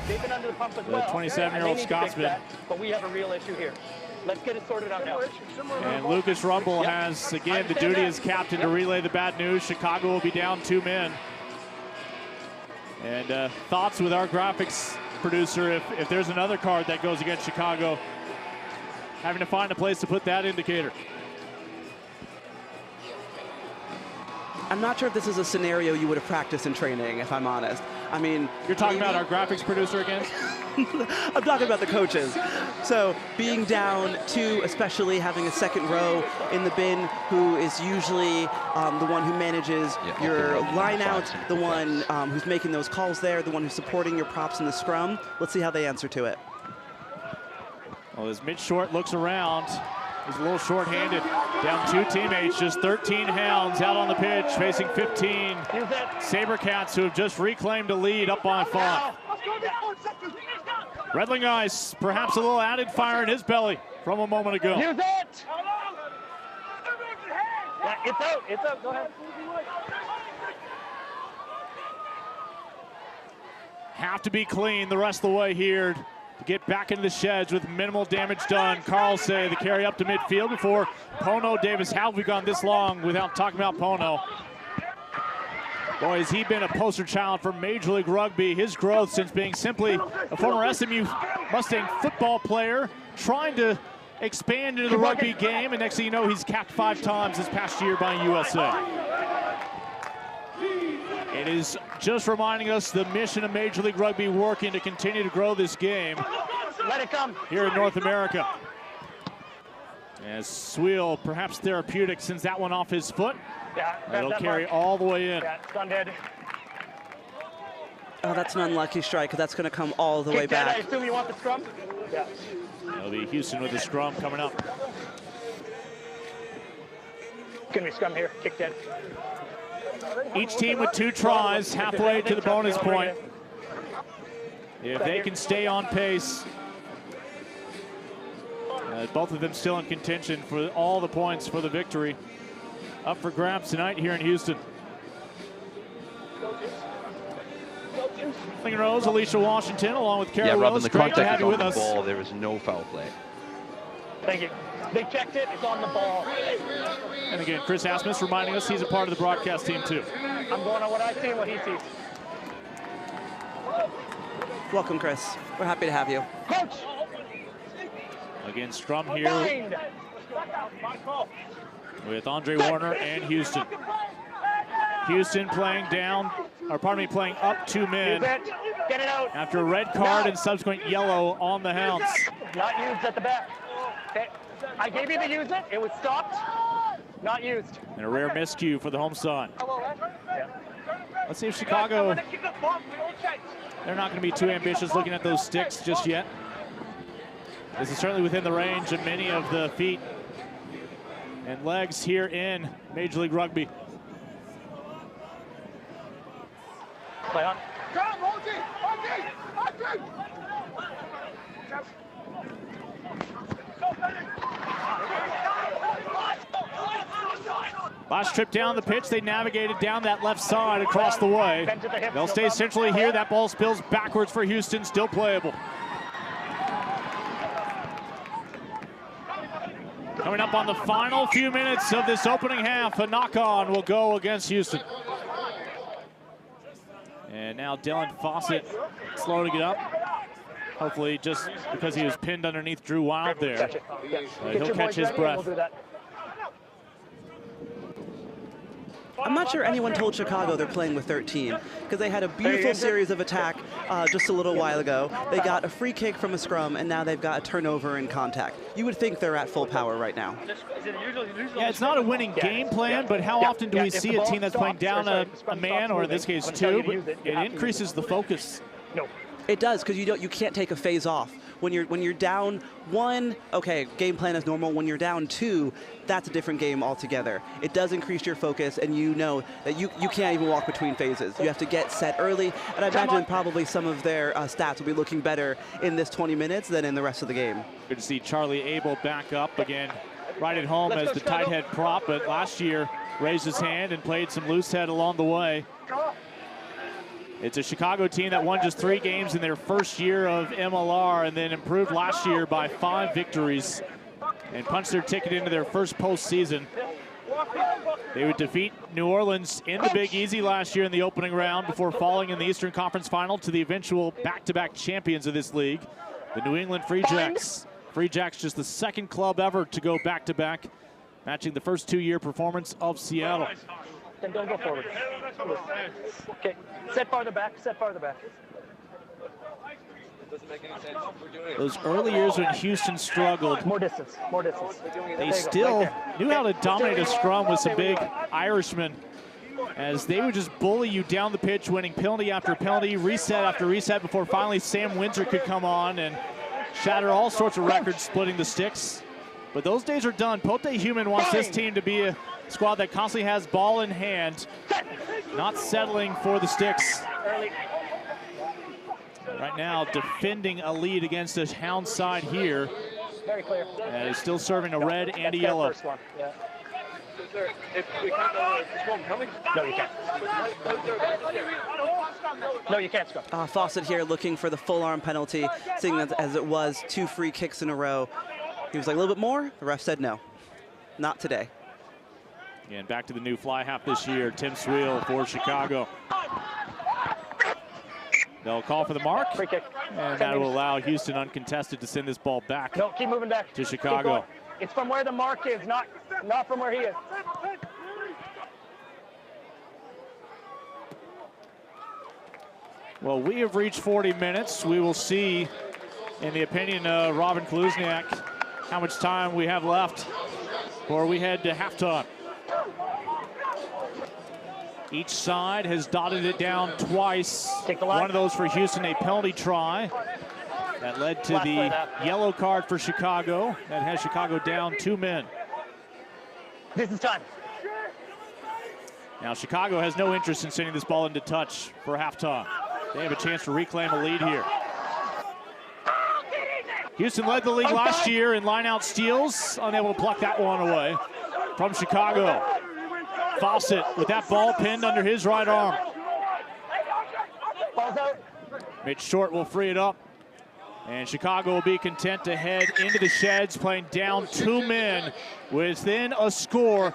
they've been under the pump as the well. 27-year-old Scotsman. But we have a real issue here. Let's get it sorted out now. And Lucas Rumble has, again, the duty as captain to relay the bad news. Chicago will be down 2 men. And thoughts with our graphics producer, if there's another card that goes against Chicago, having to find a place to put that indicator. I'm not sure if this is a scenario you would have practiced in training, if I'm honest. I mean... You're talking about our graphics producer again? I'm talking about the coaches. So being down 2, especially having a second row in the bin who is usually the one who manages your line out, the one who's making those calls there, the one who's supporting your props in the scrum. Let's see how they answer to it. Well, as mid-short looks around, he's a little short-handed. Down 2 teammates, just 13 Hounds out on the pitch, facing 15 SaberCats who have just reclaimed a lead up on 5. Redling Ice, perhaps a little added fire in his belly from a moment ago. Use it! Yeah, it's out, go ahead. Have to be clean the rest of the way here to get back into the sheds with minimal damage done. Carl say the carry up to midfield before Pono Davis. How have we gone this long without talking about Pono? Boy, has he been a poster child for Major League Rugby. His growth since being simply a former SMU Mustang football player, trying to expand into the rugby game, and next thing you know, he's capped 5 times this past year by USA. It is just reminding us the mission of Major League Rugby working to continue to grow this game. Let it come. Here in North America. As Swiel, perhaps therapeutic, sends that one off his foot. Yeah, it'll carry all the way in. Yeah, it's gone dead. Oh, that's an unlucky strike, because that's going to come all the way back. I assume you want the scrum? Yeah. It'll be Houston with the scrum coming up. Can we scrum here? Kick dead. Each team with 2 tries, halfway to the bonus point. If they can stay on pace, both of them still in contention for all the points for the victory. Up for grabs tonight here in Houston. Lincoln Rose, Alicia Washington, along with Carol Willis. The Great to have contact you on with the us. ball, there was no foul play. Thank you. They checked it, it's on the ball. And again, Chris Asmus reminding us he's a part of the broadcast team too. I'm going on what I see and what he sees. Welcome, Chris. We're happy to have you. Coach! Again, scrum here with Andre Warner and Houston. Houston playing down, or pardon me, playing up 2 men. Get it out. After a red card and subsequent yellow on the Hounds. Not used at the back. Okay. I gave you the use it. It was stopped. Not used. And a rare miscue for the home side. Yeah. Let's see if Chicago, they're not going to be too ambitious looking at those sticks just yet. This is certainly within the range of many of the feet and legs here in Major League Rugby. Play on. Last trip down the pitch, they navigated down that left side across the way. They'll stay centrally here. That ball spills backwards for Houston, still playable. Coming up on the final few minutes of this opening half, a knock-on will go against Houston. And now Dylan Fawcett slow to get up. Hopefully just because he was pinned underneath Drew Wild there. He'll catch his breath. I'm not sure anyone told Chicago they're playing with 13 because they had a beautiful series of attack just a little while ago. They got a free kick from a scrum, and now they've got a turnover in contact. You would think they're at full power right now. Yeah, it's not a winning game plan, but how often do we see a team that's playing down a man, or in this case two, but it increases the focus. No. It does, because you can't take a phase off. When you're down one, okay, game plan is normal. When you're down two, that's a different game altogether. It does increase your focus, and you know that you can't even walk between phases. You have to get set early, and I imagine probably some of their stats will be looking better in this 20 minutes than in the rest of the game. Good to see Charlie Abel back up again, right at home as the tight head prop, but last year raised his hand and played some loose head along the way. It's a Chicago team that won just 3 games in their first year of MLR and then improved last year by 5 victories and punched their ticket into their first postseason. They would defeat New Orleans in the Big Easy last year in the opening round before falling in the Eastern Conference Final to the eventual back-to-back champions of this league, the New England Free Jacks. Free Jacks just the second club ever to go back-to-back, matching the first 2-year performance of Seattle. Then don't go forward. Okay, set farther back, set farther back. Those early years when Houston struggled, more distance, more distance. They still knew how to dominate a scrum with some big Irishmen, as they would just bully you down the pitch, winning penalty after penalty, reset after reset, before finally Sam Windsor could come on and shatter all sorts of records splitting the sticks. But those days are done. Pote Human wants this team to be a squad that constantly has ball in hand, not settling for the sticks. Right now, defending a lead against a Hound side here. Very clear. And is still serving a red and a yellow. Yeah. No, you can't. No, you can't scrum. Fawcett here looking for the full arm penalty, seeing that as it was 2 free kicks in a row. He was like, a little bit more? The ref said no. Not today. And back to the new fly half this year, Tim Swiel for Chicago. They'll call for the mark, free kick. And that will allow Houston uncontested to send this ball back. No, keep moving back. To Chicago. It's from where the mark is, not from where he is. Well, we have reached 40 minutes. We will see, in the opinion of Robin Kluzniak, how much time we have left before we head to halftime. Each side has dotted it down twice. One of those for Houston, a penalty try. That led to the yellow card for Chicago. That has Chicago down 2 men. This is time. Now Chicago has no interest in sending this ball into touch for halftime. They have a chance to reclaim a lead here. Houston led the league last year in line-out steals, unable to pluck that one away from Chicago. Fawcett with that ball pinned under his right arm. Mitch Short will free it up. And Chicago will be content to head into the sheds, playing down 2 men within a score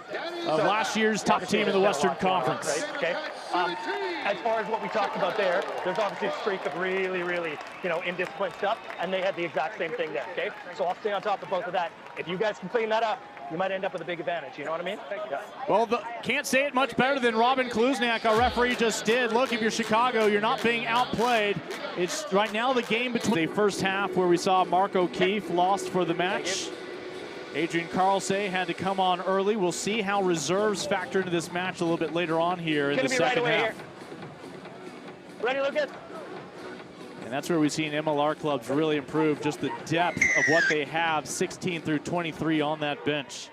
of last year's top team in the Western Conference. Right, okay. As far as what we talked about there's obviously a streak of really, indisciplined stuff, and they had the exact same thing there, okay? So I'll stay on top of both of that. If you guys can clean that up, you might end up with a big advantage, you know what I mean? Yeah. Well, can't say it much better than Robin Kluzniak, our referee, just did. Look, if you're Chicago, you're not being outplayed. It's right now the game between the first half where we saw Mark O'Keefe lost for the match. Adrian Carlsay had to come on early. We'll see how reserves factor into this match a little bit later on here in the second half. Ready, Lucas? And that's where we've seen MLR clubs really improve, just the depth of what they have, 16 through 23 on that bench.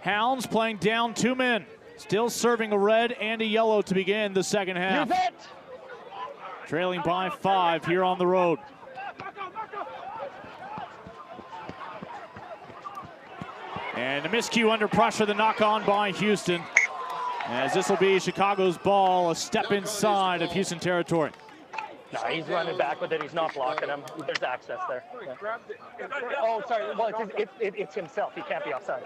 Hounds playing down 2 men. Still serving a red and a yellow to begin the second half. Trailing by 5 here on the road. And a miscue under pressure, the knock on by Houston. As this will be Chicago's ball, a step inside of Houston territory. No, he's running back with it. He's not blocking him. There's access there. Yeah. Oh, sorry. Well, it's himself. He can't be offside.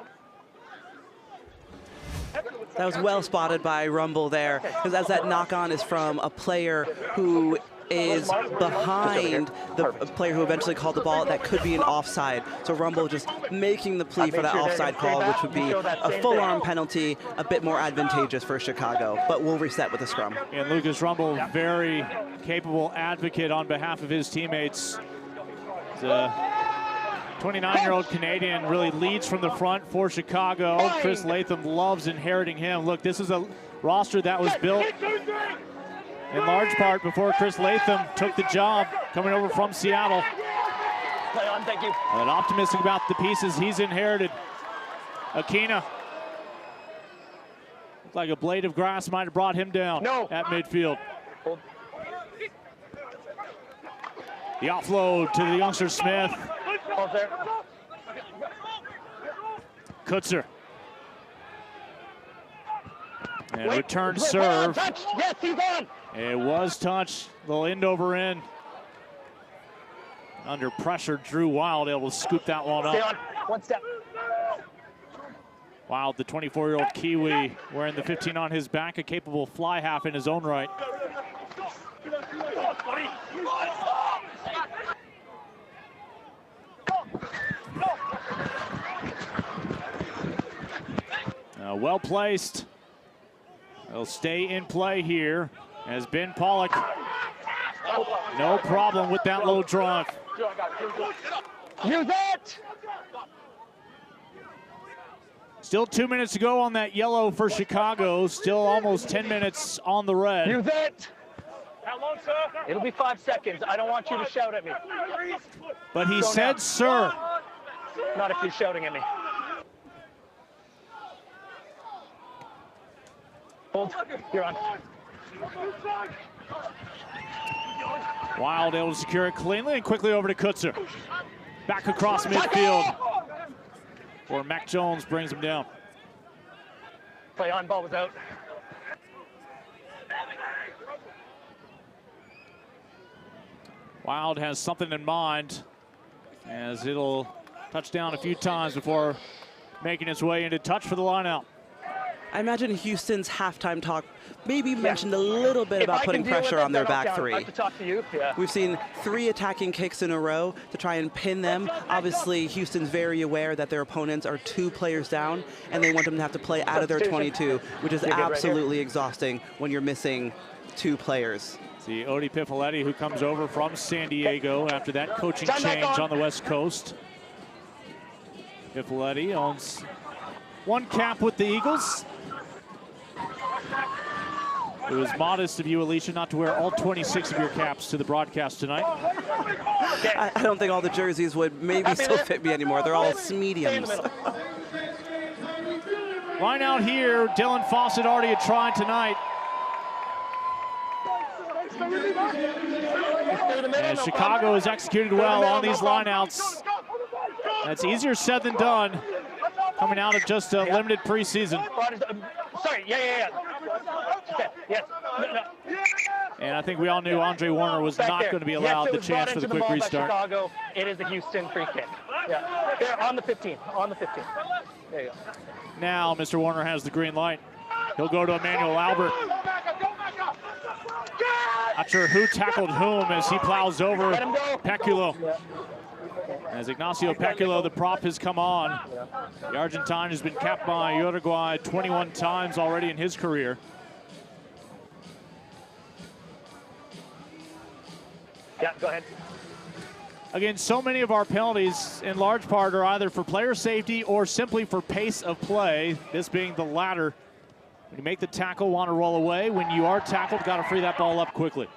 That was well spotted by Rumble there, because as that knock-on is from a player who is behind the player who eventually called the ball, that could be an offside. So Rumble just making the plea for that offside call, which would be a full-arm penalty, a bit more advantageous for Chicago, but we'll reset with a scrum. And Lucas Rumble, very capable advocate on behalf of his teammates. The 29-year-old Canadian really leads from the front for Chicago. Chris Latham loves inheriting him. Look, this is a roster that was built in large part before Chris Latham took the job, coming over from Seattle. Play on, thank you. But optimistic about the pieces he's inherited. Aquina. Looks like a blade of grass might have brought him down at midfield. The offload to the youngster Smith. Kutzer. And return serve. Yes, he's on. It was touched. Little end over end. Under pressure, Drew Wild able to scoop that one Stay up. on. One step. Wild, the 24-year-old Kiwi, wearing the 15 on his back, a capable fly half in his own right. Well placed. They'll stay in play here as Ben Pollock. No problem with that low drive. Use it! Still 2 minutes to go on that yellow for Chicago. Still almost 10 minutes on the red. Use it! How long, sir? It'll be 5 seconds. I don't want you to shout at me. But he said, sir. Not if you're shouting at me. Hold. You're on. Wild able to secure it cleanly and quickly over to Kutzer. Back across midfield. Where Mac Jones brings him down. Play on, ball was out. Wild has something in mind as it'll touch down a few times before making its way into touch for the lineout. I imagine Houston's halftime talk maybe mentioned a little bit about putting pressure on their back three. I have to talk to you. Yeah. We've seen 3 attacking kicks in a row to try and pin them. Obviously, Houston's very aware that their opponents are 2 players down, and they want them to have to play out of their 22, which is absolutely exhausting when you're missing 2 players. See Odie Piffoletti, who comes over from San Diego after that coaching change on the West Coast. Piffoletti owns 1 cap with the Eagles. It was modest of you, Alicia, not to wear all 26 of your caps to the broadcast tonight. I don't think all the jerseys would maybe still fit me anymore. They're all mediums. Line out here, Dylan Fawcett already had tried tonight. And Chicago has executed well on these lineouts. That's easier said than done, coming out of just a limited preseason. Sorry, yeah. Okay, yes. No. And I think we all knew Andre Warner was not going to be allowed the chance for the quick restart. Chicago, it is a Houston free kick. Yeah, there on the 15, on the 15. There you go. Now Mr. Warner has the green light. He'll go to Emmanuel Albert. Not sure who tackled whom as he plows over Peculo. As Ignacio Peculo, the prop, has come on. The Argentine has been capped by Uruguay 21 times already in his career. Yeah, go ahead. Again, so many of our penalties in large part are either for player safety or simply for pace of play, this being the latter. When you make the tackle, want to roll away. When you are tackled, got to free that ball up quickly.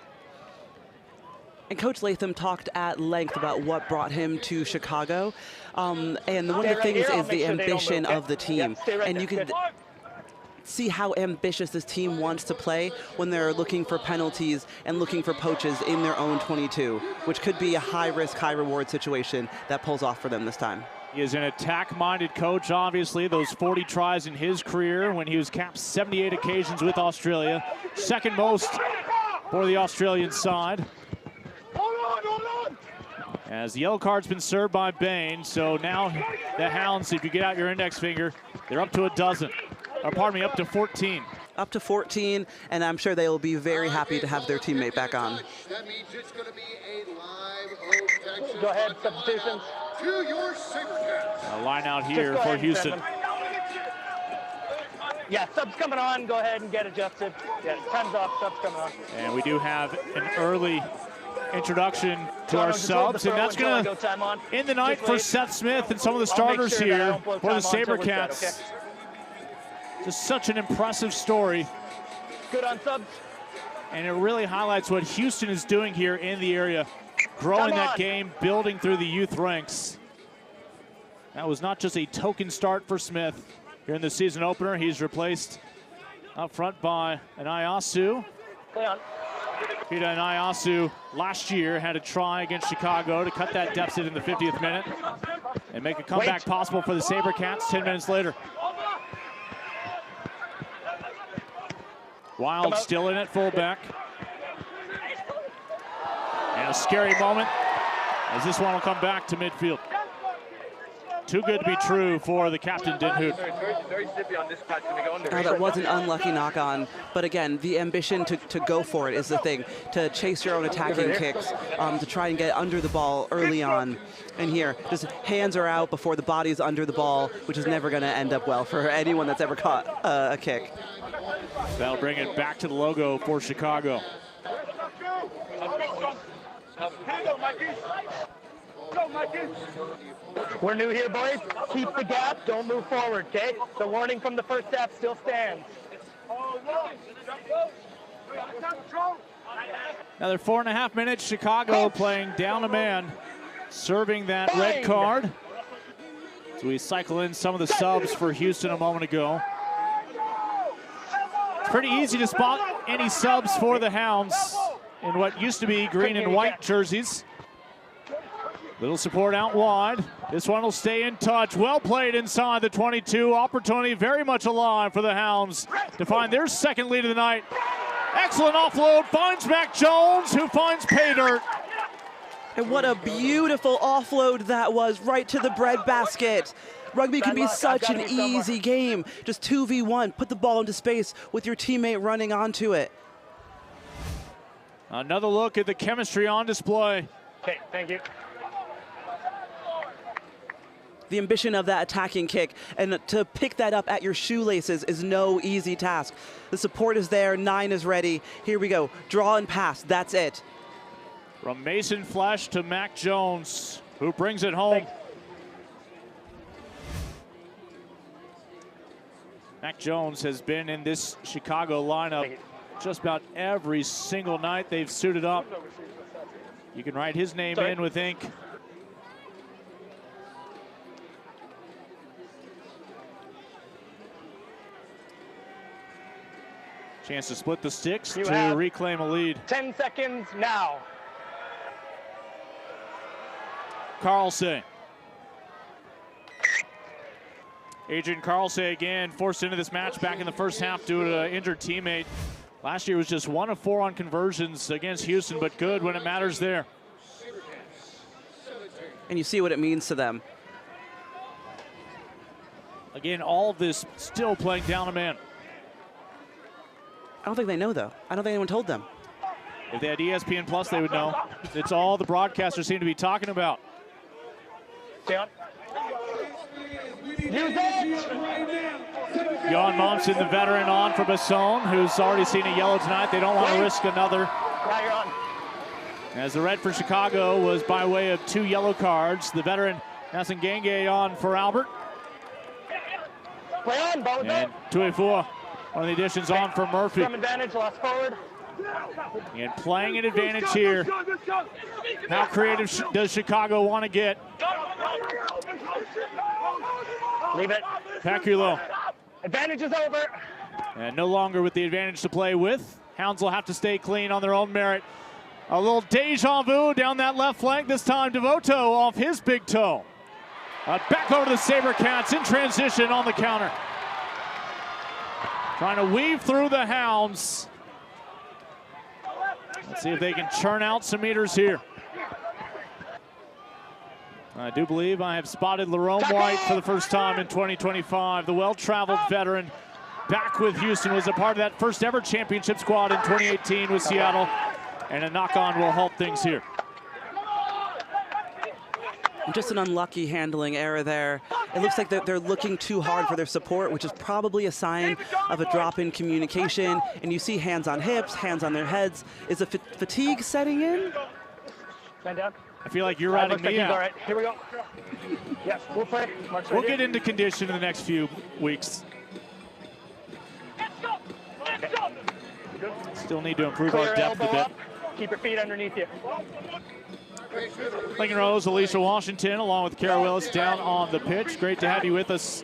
And Coach Latham talked at length about what brought him to Chicago. And one of the things is the ambition of the team. And you can see how ambitious this team wants to play when they're looking for penalties and looking for poaches in their own 22, which could be a high-risk, high-reward situation that pulls off for them this time. He is an attack-minded coach, obviously. Those 40 tries in his career when he was capped 78 occasions with Australia. Second most for the Australian side. As the yellow card's been served by Bain, so now the Hounds, if you get out your index finger, they're up to a dozen. Or pardon me, up to 14. Up to 14, and I'm sure they will be very happy to have their teammate back on. That means it's going to be a live Texas. Go ahead, substitutions. To your SaberCats. A line out here for Houston. Yeah, subs coming on. Go ahead and get adjusted. Yeah, time's up. Subs coming on. And we do have an early introduction to our subs, and that's going to end the night for Seth Smith and some of the starters here for the SaberCats. Just such an impressive story. Good on subs. And it really highlights what Houston is doing here in the area, growing that game, building through the youth ranks. That was not just a token start for Smith here in the season opener. He's replaced up front by Anayasu. Play on. Peter Anayasu last year had a try against Chicago to cut that deficit in the 50th minute and make a comeback possible for the SaberCats 10 minutes later. Wild still in at fullback. And a scary moment as this one will come back to midfield. Too good to be true for the captain, Den Hoot. That was an unlucky knock-on, but again, the ambition to go for it is the thing, to chase your own attacking kicks, to try and get under the ball early on. And here, just hands are out before the body's under the ball, which is never going to end up well for anyone that's ever caught a kick. That'll bring it back to the logo for Chicago. We're new here, boys. Keep the gap. Don't move forward, okay? The warning from the first half still stands. Another 4.5 minutes. Chicago playing down a man, serving that red card. So we cycle in some of the subs for Houston a moment ago. It's pretty easy to spot any subs for the Hounds in what used to be green and white jerseys. Little support out wide. This one will stay in touch. Well played inside the 22. Opportunity very much alive for the Hounds to find their second lead of the night. Excellent offload. Finds Mac Jones, who finds pay dirt. And what a beautiful offload that was, right to the bread basket. Rugby can be such an easy game. Just 2v1. Put the ball into space with your teammate running onto it. Another look at the chemistry on display. Okay, thank you. The ambition of that attacking kick, and to pick that up at your shoelaces is no easy task. The support is there, 9 is ready. Here we go, draw and pass, that's it. From Mason Flesh to Mac Jones, who brings it home. Mac Jones has been in this Chicago lineup just about every single night they've suited up. You can write his name in with ink. Chance to split the sticks to reclaim a lead. 10 seconds now. Carlsay. Adrian Carlsay again forced into this match back in the first half due to an injured teammate. Last year was just 1 of 4 on conversions against Houston, but good when it matters there. And you see what it means to them. Again, all of this still playing down a man. I don't think they know, though. I don't think anyone told them. If they had ESPN Plus, they would know. It's all the broadcasters seem to be talking about. Jon Momsen, the veteran, on for Basson, who's already seen a yellow tonight. They don't want to risk another. Now you're on. As the red for Chicago was by way of 2 yellow cards. The veteran Nasangenge on for Albert. Play on, ball and Tuifua, one of the additions on for Murphy. Scrum advantage, last forward. And playing an advantage here. How creative does Chicago want to get? Leave it. Paculo. Advantage is over. And no longer with the advantage to play with. Hounds will have to stay clean on their own merit. A little deja vu down that left flank. This time Devoto off his big toe. Back over to the SaberCats in transition on the counter. Trying to weave through the Hounds. Let's see if they can churn out some meters here. I do believe I have spotted Lerone White for the first time in 2025. The well-traveled veteran back with Houston, was a part of that first ever championship squad in 2018 with Seattle. And a knock-on will halt things here. Just an unlucky handling error there. It looks like they're looking too hard for their support, which is probably a sign of a drop in communication. And you see hands on hips, hands on their heads. Is a fatigue setting in? Stand down. I feel like you're riding me out. All right, here we go. Yes, we'll play. We'll get into condition in the next few weeks. Still need to improve our depth a bit. Keep your feet underneath you. Lincoln Rose, Alicia Washington, along with Kara Willis down on the pitch. Great to have you with us.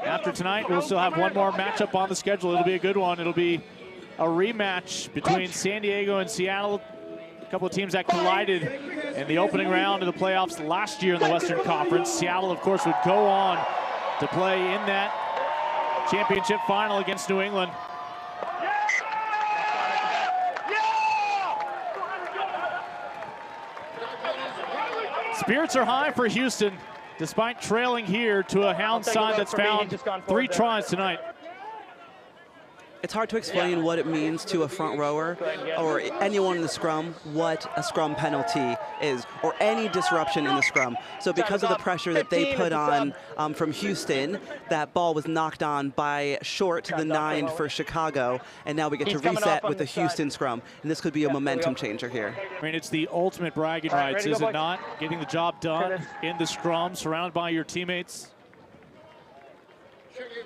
After tonight, we'll still have one more matchup on the schedule. It'll be a good one. It'll be a rematch between San Diego and Seattle. A couple of teams that collided in the opening round of the playoffs last year in the Western Conference. Seattle, of course, would go on to play in that championship final against New England. Spirits are high for Houston, despite trailing here to a Hound side that's found 3 tries tonight. It's hard to explain what it means to a front rower or anyone in the scrum what a scrum penalty is, or any disruption in the scrum. So because of the pressure that they put on from Houston, that ball was knocked on by short to the 9 for Chicago, and now we get to reset with the Houston scrum. And this could be a momentum changer here. I mean, it's the ultimate bragging rights, is it not? Getting the job done in the scrum, surrounded by your teammates.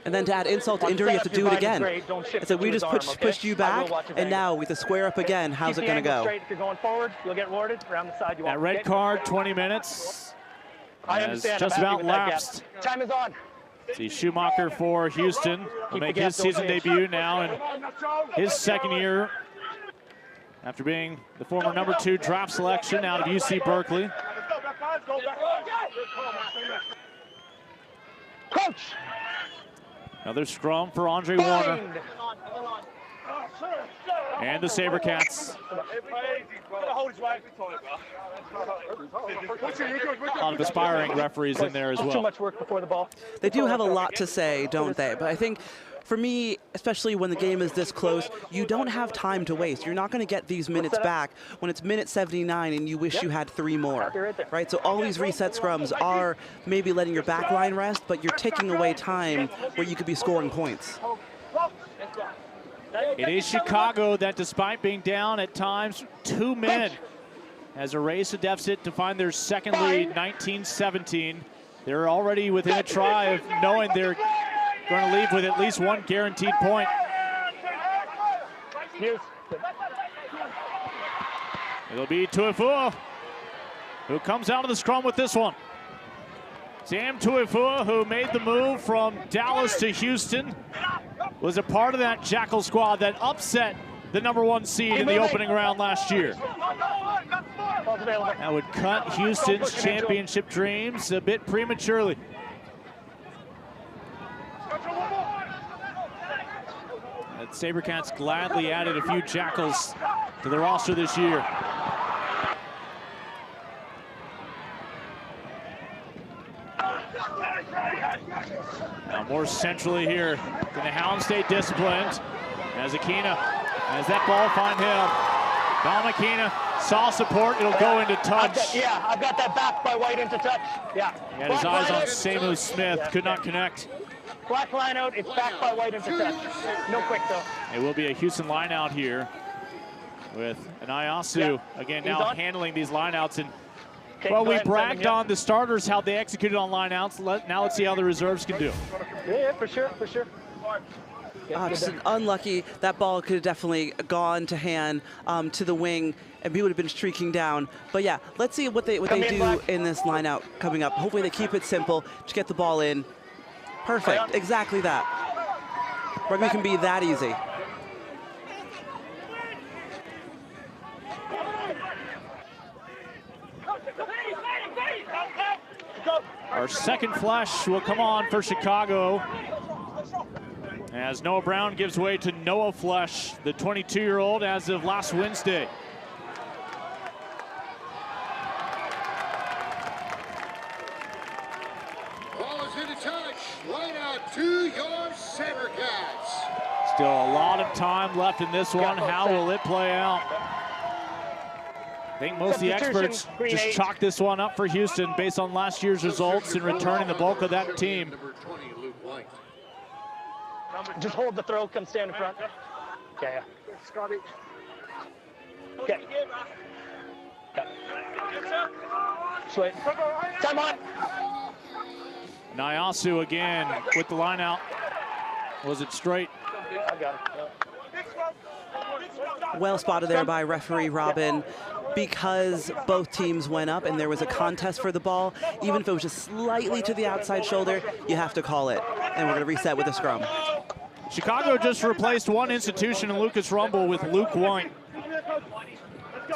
And then to add insult to injury, you have to do it again. It's like we just pushed you back, and now we have to square up again. How's it going to go? If you're going forward, you'll get rewarded. Around the side, you want. That red card, 20 minutes. I understand. Just about lapsed. Time is on. See Schumacher for Houston will make his season debut now in his second year after being the former #2 draft selection out of UC Berkeley. Coach. Another scrum for Andre Warner. And the SaberCats. A lot of aspiring referees in there as well. Too much work before the ball. They do have a lot to say, don't they? But I think for me, especially when the game is this close, you don't have time to waste. You're not going to get these minutes back when it's minute 79 and you wish you had 3 more, right? So all these reset scrums are maybe letting your back line rest, but you're taking away time where you could be scoring points. It is Chicago that, despite being down at times 2 men, has erased a deficit to find their second lead, 19-17. They're already within a try of knowing they're going to leave with at least 1 guaranteed point. It'll be Tuifua who comes out of the scrum with this one. Sam Tuifua, who made the move from Dallas to Houston, was a part of that Jackal squad that upset the #1 seed in the opening round last year. That would cut Houston's championship dreams a bit prematurely. The SaberCats gladly added a few Jackals to the roster this year. Now more centrally here, can the Hounds stay disciplined as Aquina, as that ball find him. Dom Aquina saw support, it'll go into touch. I've got that back by White into touch. Yeah. He had his eyes on Samu Smith, could not connect. Black line out, it's back by White into touch. No quick though. It will be a Houston line out here. with Anayasu again now handling these lineouts. And well, we bragged on the starters how they executed on lineouts. Now let's see how the reserves can do. Yeah, for sure, for sure. Just unlucky. That ball could have definitely gone to hand to the wing, and we would have been streaking down. But yeah, let's see what they do in this lineout coming up. Hopefully they keep it simple to get the ball in. Perfect, exactly that. Rugby can be that easy. Our second flush will come on for Chicago as Noah Brown gives way to Noah Flush, the 22-year-old as of last Wednesday. Ball is in the touch. Line out to your SaberCats. Still a lot of time left in this one. How will it play out? I think most of the experts just chalk this one up for Houston based on last year's results and returning the bulk of that team. Just hold the throw, come stand in front. Okay, yeah. Scotty. Okay. Sweet. Time on. Nyasu again with the line out. Was it straight? I got it. Well spotted there by referee Robin. Because both teams went up and there was a contest for the ball, even if it was just slightly to the outside shoulder, you have to call it. And we're going to reset with a scrum. Chicago just replaced one institution in Lucas Rumble with Luke White.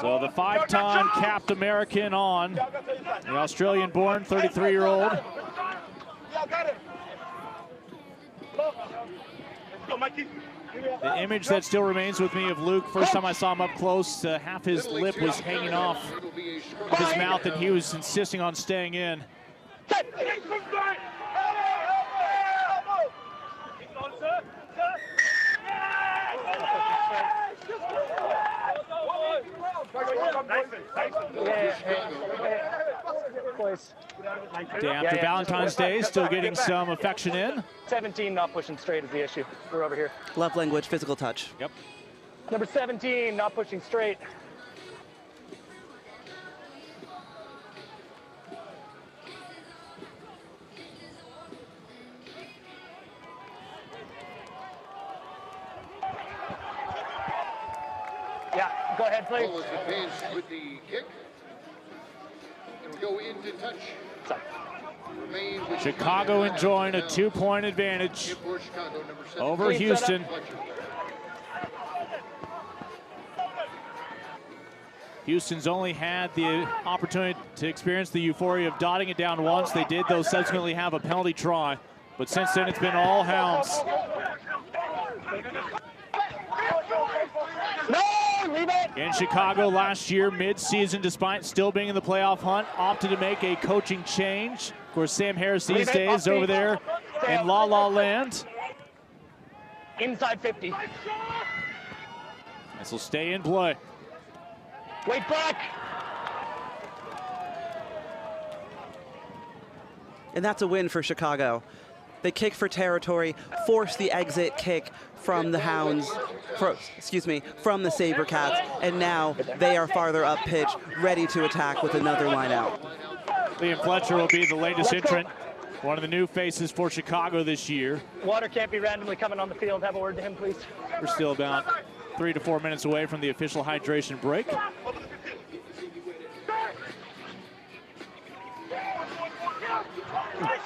So the 5-time capped American on, the Australian-born 33-year-old. The image that still remains with me of Luke, first time I saw him up close, half his lip was hanging off of his mouth and he was insisting on staying in. Day after Valentine's Day, still getting some affection in. 17 not pushing straight is the issue. We're over here. Love language, physical touch. Yep. Number 17 not pushing straight. Yeah, go ahead, please. Ball is advanced with the kick. It'll go into touch. Chicago enjoying a 2-point advantage over Houston. Houston's only had the opportunity to experience the euphoria of dotting it down once. They did, though, subsequently have a penalty try. But since then, it's been all Hounds. In Chicago last year, mid-season, despite still being in the playoff hunt, opted to make a coaching change. Of course, Sam Harris these days over there in La La Land. Inside 50. This will stay in play. Wait back. And that's a win for Chicago. They kick for territory, force the exit kick from the Hounds, from the SaberCats, and now they are farther up pitch, ready to attack with another line out. Liam Fletcher will be the latest entrant, one of the new faces for Chicago this year. Water can't be randomly coming on the field. Have a word to him, please. We're still about 3 to 4 minutes away from the official hydration break.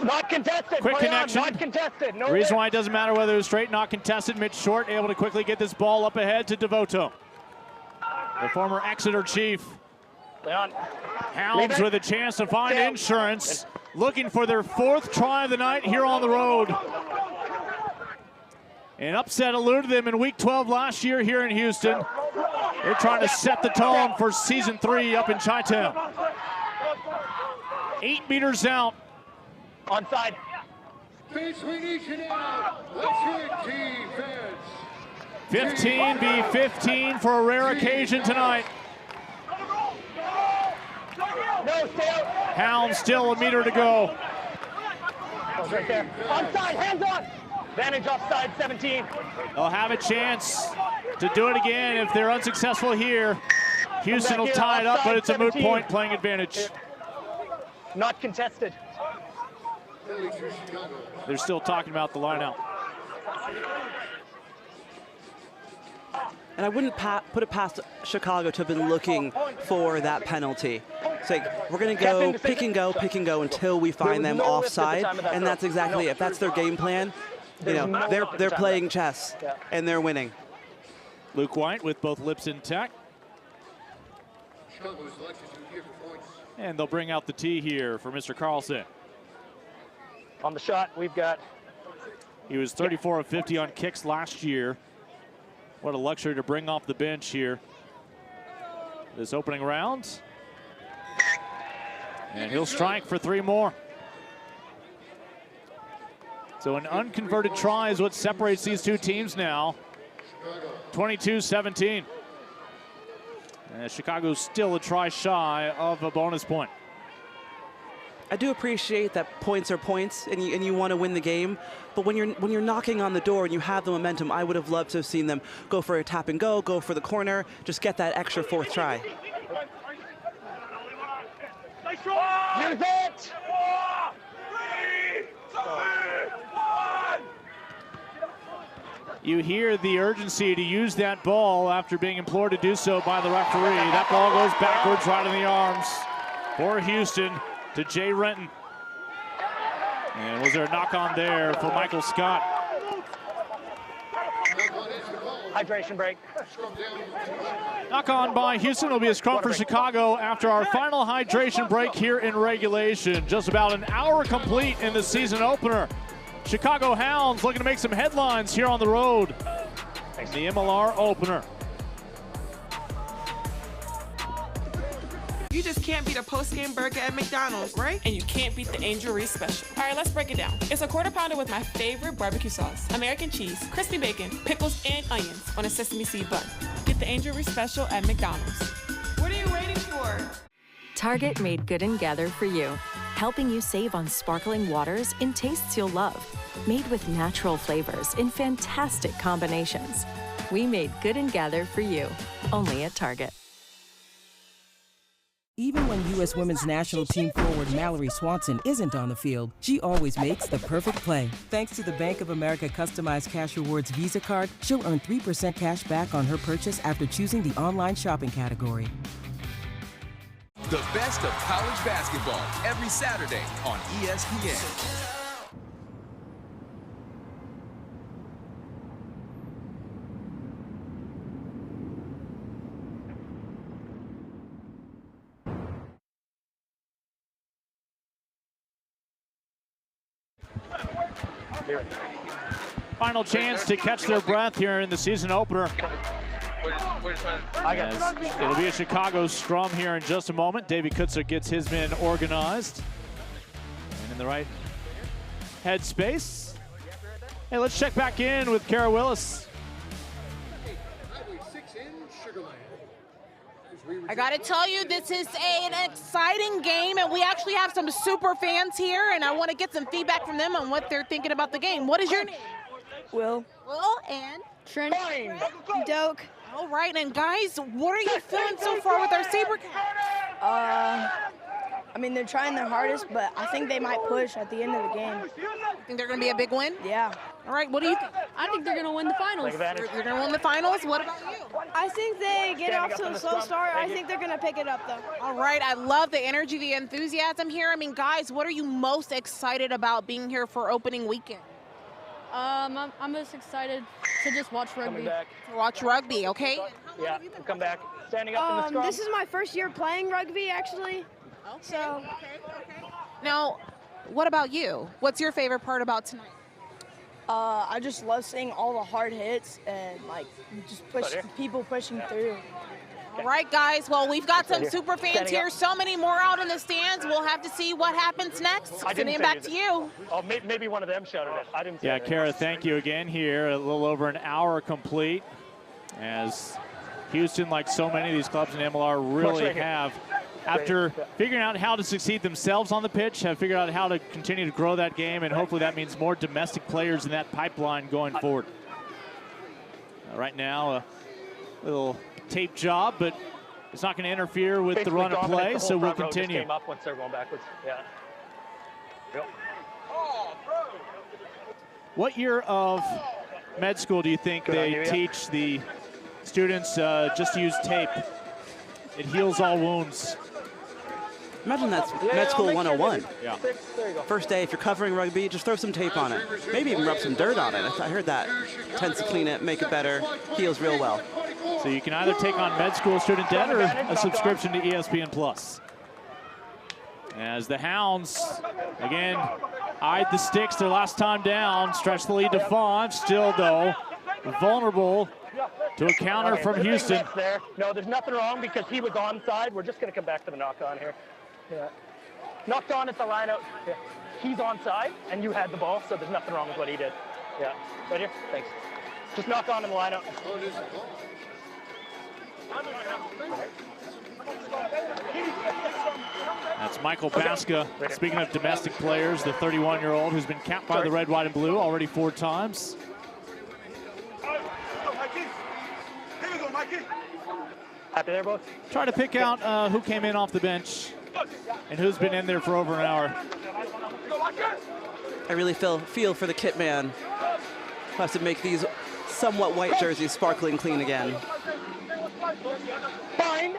Not contested. Quick connection. Not contested. No reason why it doesn't matter whether it was straight, not contested. Mitch Short able to quickly get this ball up ahead to Devoto, the former Exeter chief. Hounds with a chance to find insurance, looking for their 4th try of the night here on the road. An upset eluded them in week 12 last year here in Houston. They're trying to set the tone for season 3 up in Chi-Town. 8 meters out. Onside. Between each and out. Let's hit defense. 15v15 for a rare occasion tonight. No, stay out. Hounds still a meter to go. Right there. Onside, hands on. Advantage offside, 17. They'll have a chance to do it again. If they're unsuccessful here, Houston will tie it up, but it's a moot point, playing advantage. Not contested. They're still talking about the line out. And I wouldn't put it past Chicago to have been looking for that penalty. It's like, we're going to go pick and go until we find them offside, and that's exactly it. If that's their game plan, you know, they're playing chess, and they're winning. Luke White with both lips intact. And they'll bring out the tee here for Mr. Carlson. On the shot, we've got... He was 34 of 50 on kicks last year. What a luxury to bring off the bench here this opening round. And he'll strike for 3 more. So an unconverted try is what separates these two teams now. 22-17. And Chicago's still a try shy of a bonus point. I do appreciate that points are points, and you want to win the game. But when you're knocking on the door and you have the momentum, I would have loved to have seen them go for a tap and go for the corner, just get that extra 4th try. Use it! You hear the urgency to use that ball after being implored to do so by the referee. That ball goes backwards right in the arms for Houston to Jay Renton. And was there a knock on there for Michael Scott? Hydration break. Knock on by Houston will be a scrum for Chicago after our final hydration break here in regulation. Just about an hour complete in the season opener. Chicago Hounds looking to make some headlines here on the road in the MLR opener. You just can't beat a post-game burger at McDonald's, right? And you can't beat the Angel Reese Special. All right, let's break it down. It's a quarter pounder with my favorite barbecue sauce, American cheese, crispy bacon, pickles, and onions on a sesame seed bun. Get the Angel Reese Special at McDonald's. What are you waiting for? Target made Good and Gather for you, helping you save on sparkling waters in tastes you'll love. Made with natural flavors in fantastic combinations. We made Good and Gather for you, only at Target. Even when U.S. Women's National Team forward Mallory Swanson isn't on the field, she always makes the perfect play. Thanks to the Bank of America Customized Cash Rewards Visa Card, she'll earn 3% cash back on her purchase after choosing the online shopping category. The best of college basketball every Saturday on ESPN. Final chance to catch their breath here in the season opener. It'll be a Chicago scrum here in just a moment. Davey Kutzer gets his men organized and in the right headspace. Hey, let's check back in with Kara Willis. I got to tell you, this is an exciting game, and we actually have some super fans here, and I want to get some feedback from them on what they're thinking about the game. What is your name? Will. Will and? Trent. Doak. All right, and guys, what are you feeling so far with our SaberCats? I mean, they're trying their hardest, but I think they might push at the end of the game. Think they're going to be a big win? Yeah. All right, what do you think? I think they're going to win the finals. You're going to win the finals? What about you? I think they get off to a slow start. I think they're going to pick it up, though. All right, I love the energy, the enthusiasm here. I mean, guys, what are you most excited about being here for opening weekend? I'm most excited to just watch rugby. To watch rugby, okay? Yeah, come back. Standing up in the scrum. This is my first year playing rugby, actually. Okay, so. Okay. Now, what about you? What's your favorite part about tonight? I just love seeing all the hard hits and like just people pushing through. All right, guys. Well, we've got some super fans here. So many more out in the stands. We'll have to see what happens next. Sending it back to you. Oh, maybe one of them shouted it. I didn't. Yeah, Kara, thank you again here. A little over an hour complete, as Houston, like so many of these clubs in MLR, really have, after figuring out how to succeed themselves on the pitch, have figured out how to continue to grow that game, and hopefully that means more domestic players in that pipeline going forward. Right now, Little tape job, but it's not going to interfere with the run of play, so we'll continue. Came up once they're going backwards. Yeah. Yep. What year of med school do you think they teach the students just to use tape? It heals all wounds. Imagine that's med school 101. Yeah. First day, if you're covering rugby, just throw some tape on it. Maybe even rub some dirt on it. I heard that tends to clean it, make it better, heals real well. So you can either take on med school student debt or a subscription to ESPN Plus. As the Hounds, again, eyed the sticks their last time down, stretched the lead to 5. Still, though, vulnerable to a counter from Houston. There. No, there's nothing wrong because he was onside. We're just going to come back to the knock-on here. Yeah. Knocked on at the line out. Yeah. He's onside, and you had the ball, so there's nothing wrong with what he did. Yeah. Right here? Thanks. Just knock on in the line out. That's Michael Baska. Speaking of domestic players, the 31-year-old who's been capped by the red, white, and blue already 4 times. Happy there, both? Try to pick out who came in off the bench and who's been in there for over an hour. I really feel for the kit man who has to make these somewhat white jerseys sparkling clean again. Fine.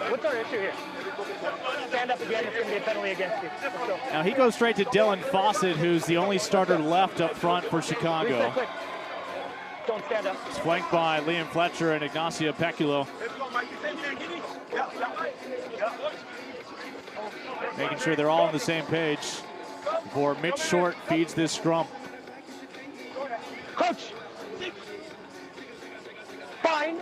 What's our issue here? Stand up again, it's going to be a penalty against you. Let's go. Now he goes straight to Dylan Fawcett, who's the only starter left up front for Chicago. Quick. Don't stand up. It's flanked by Liam Fletcher and Ignacio Peculo. Making sure they're all on the same page before Mitch Short feeds this scrum. Coach! Fine.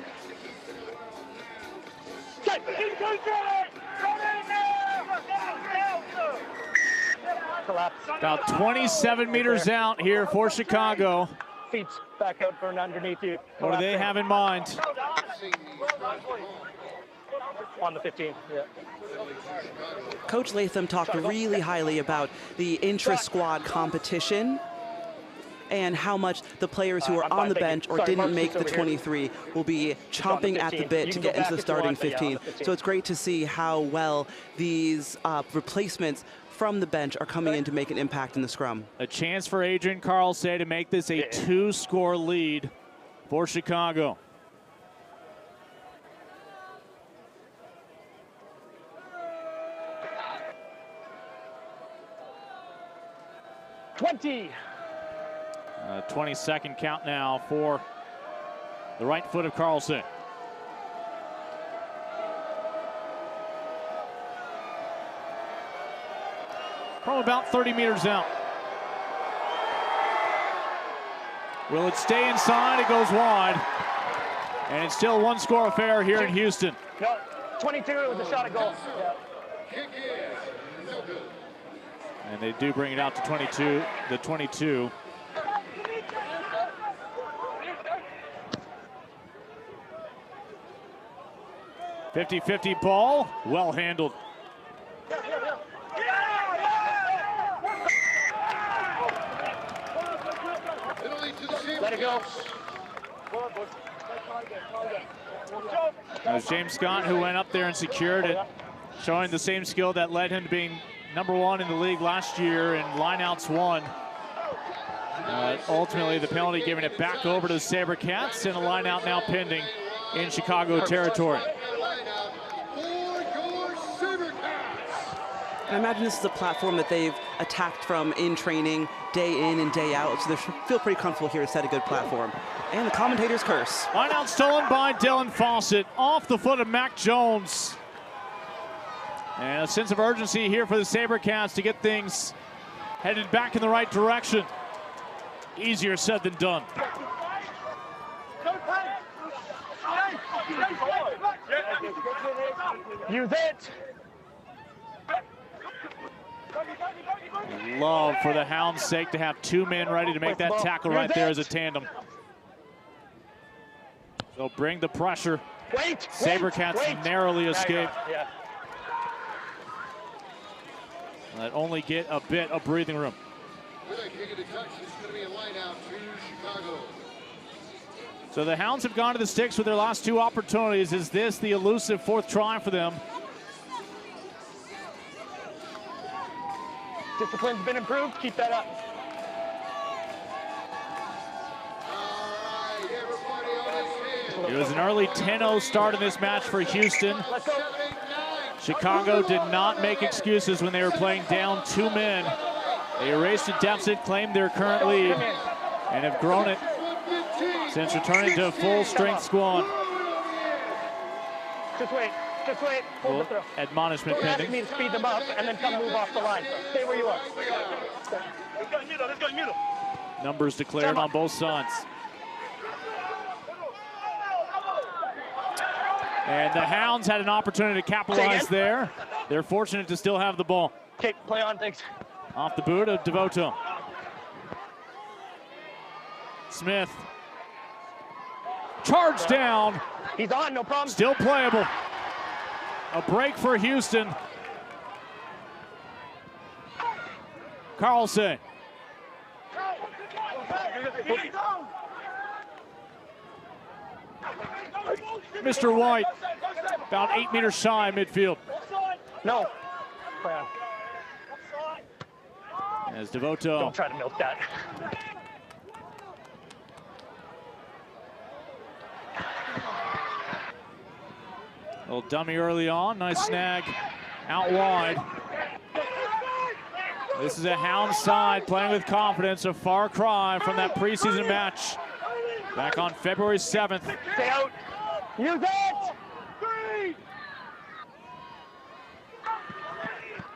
Collapse. About 27 meters out here for Chicago. Feet back out from underneath you. What do they have in mind? On the 15, yeah. Coach Latham talked really highly about the intra-squad competition and how much the players who are on the bench or didn't make the 23 will be chomping at the bit to get into the starting 15. So it's great to see how well these replacements from the bench are coming in to make an impact in the scrum. A chance for Adrian Carlsay to make this a 2-score lead for Chicago. '20. 20-second count now for the right foot of Carlsay. From about 30 meters out. Will it stay inside? It goes wide. And it's still 1-score affair here in Houston. No, 22, it was a shot at goal. Yeah. And they do bring it out to 22, the 22. .50-50 ball, well handled. Let it go. That was James Scott who went up there and secured it, showing the same skill that led him to being #1 in the league last year in lineouts 1. Ultimately, the penalty giving it back over to the SaberCats, and a lineout now pending in Chicago territory. And I imagine this is a platform that they've attacked from in training, day in and day out, so they feel pretty comfortable here to set a good platform. And the commentator's curse. Lineout stolen by Dylan Fawcett, off the foot of Mac Jones. And a sense of urgency here for the SaberCats to get things headed back in the right direction. Easier said than done. Use it. Love for the Hounds' sake to have 2 men ready to make that tackle right there as a tandem. So bring the pressure. SaberCats narrowly escape. Yeah. That only get a bit of breathing room. With a kick of the touch, it's going to be a line out to Chicago. So the Hounds have gone to the sticks with their last 2 opportunities. Is this the elusive 4th try for them? Discipline's been improved. Keep that up. It was an early 10-0 start in this match for Houston. Let's go. Chicago did not make excuses when they were playing down 2 men. They erased a deficit, claimed their current lead, and have grown it since returning to a full-strength squad. Just wait. Just wait. Hold the throw. Admonishment Don't ask pending. me to speed them up and then come move off the line. Stay where you are. Numbers declared on both sides. And the Hounds had an opportunity to capitalize there. They're fortunate to still have the ball. Okay, play on, thanks. Off the boot of Devoto. Smith. Charge down. He's on, no problem. Still playable. A break for Houston. Carlson. Mr. White, about 8 meters shy midfield. No. Play on. As Devoto. Don't try to milk that. Little dummy early on, nice snag out wide. This is a Hound side playing with confidence, a far cry from that preseason match back on February 7th. Stay out. Use it.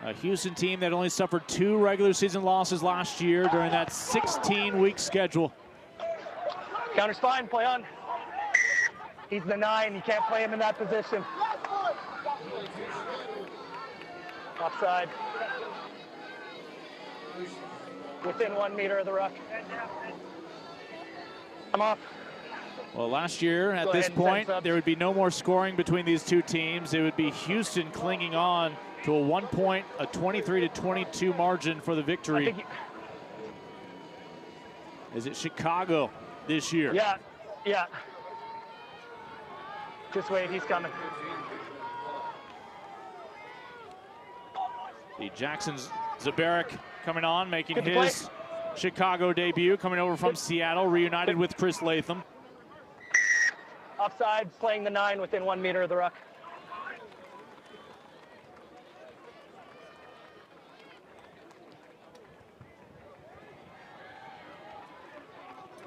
A Houston team that only suffered 2 regular season losses last year during that 16-week schedule. Counter's fine, play on. He's the 9, you can't play him in that position. Offside. Within 1 meter of the ruck. I'm off. Well, last year at this point, there would be no more scoring between these 2 teams. It would be Houston clinging on to a 1 point, a 23-22 margin for the victory. Is it Chicago this year? Yeah, yeah. Just wait, he's coming. The Jackson Zabarek coming on, making his Chicago debut, coming over from Seattle, reunited with Chris Latham. Offside, playing the 9 within 1 meter of the ruck.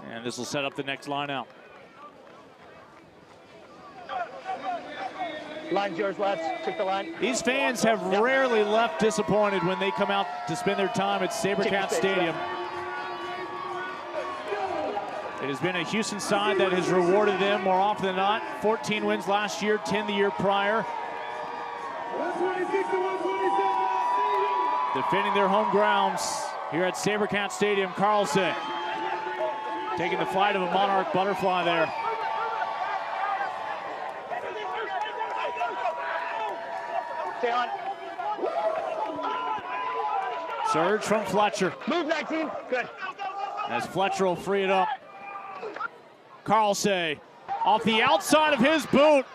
And this will set up the next line out. Line's yours, lads. Take the line. These fans have rarely left disappointed when they come out to spend their time at SaberCat Stadium. It has been a Houston side that has rewarded them more often than not. 14 wins last year, 10 the year prior. Defending their home grounds here at SaberCat Stadium. Carlson taking the flight of a Monarch butterfly there. Stay on. Surge from Fletcher. Move 19. Good. As Fletcher will free it up. Carlson off the outside of his boot.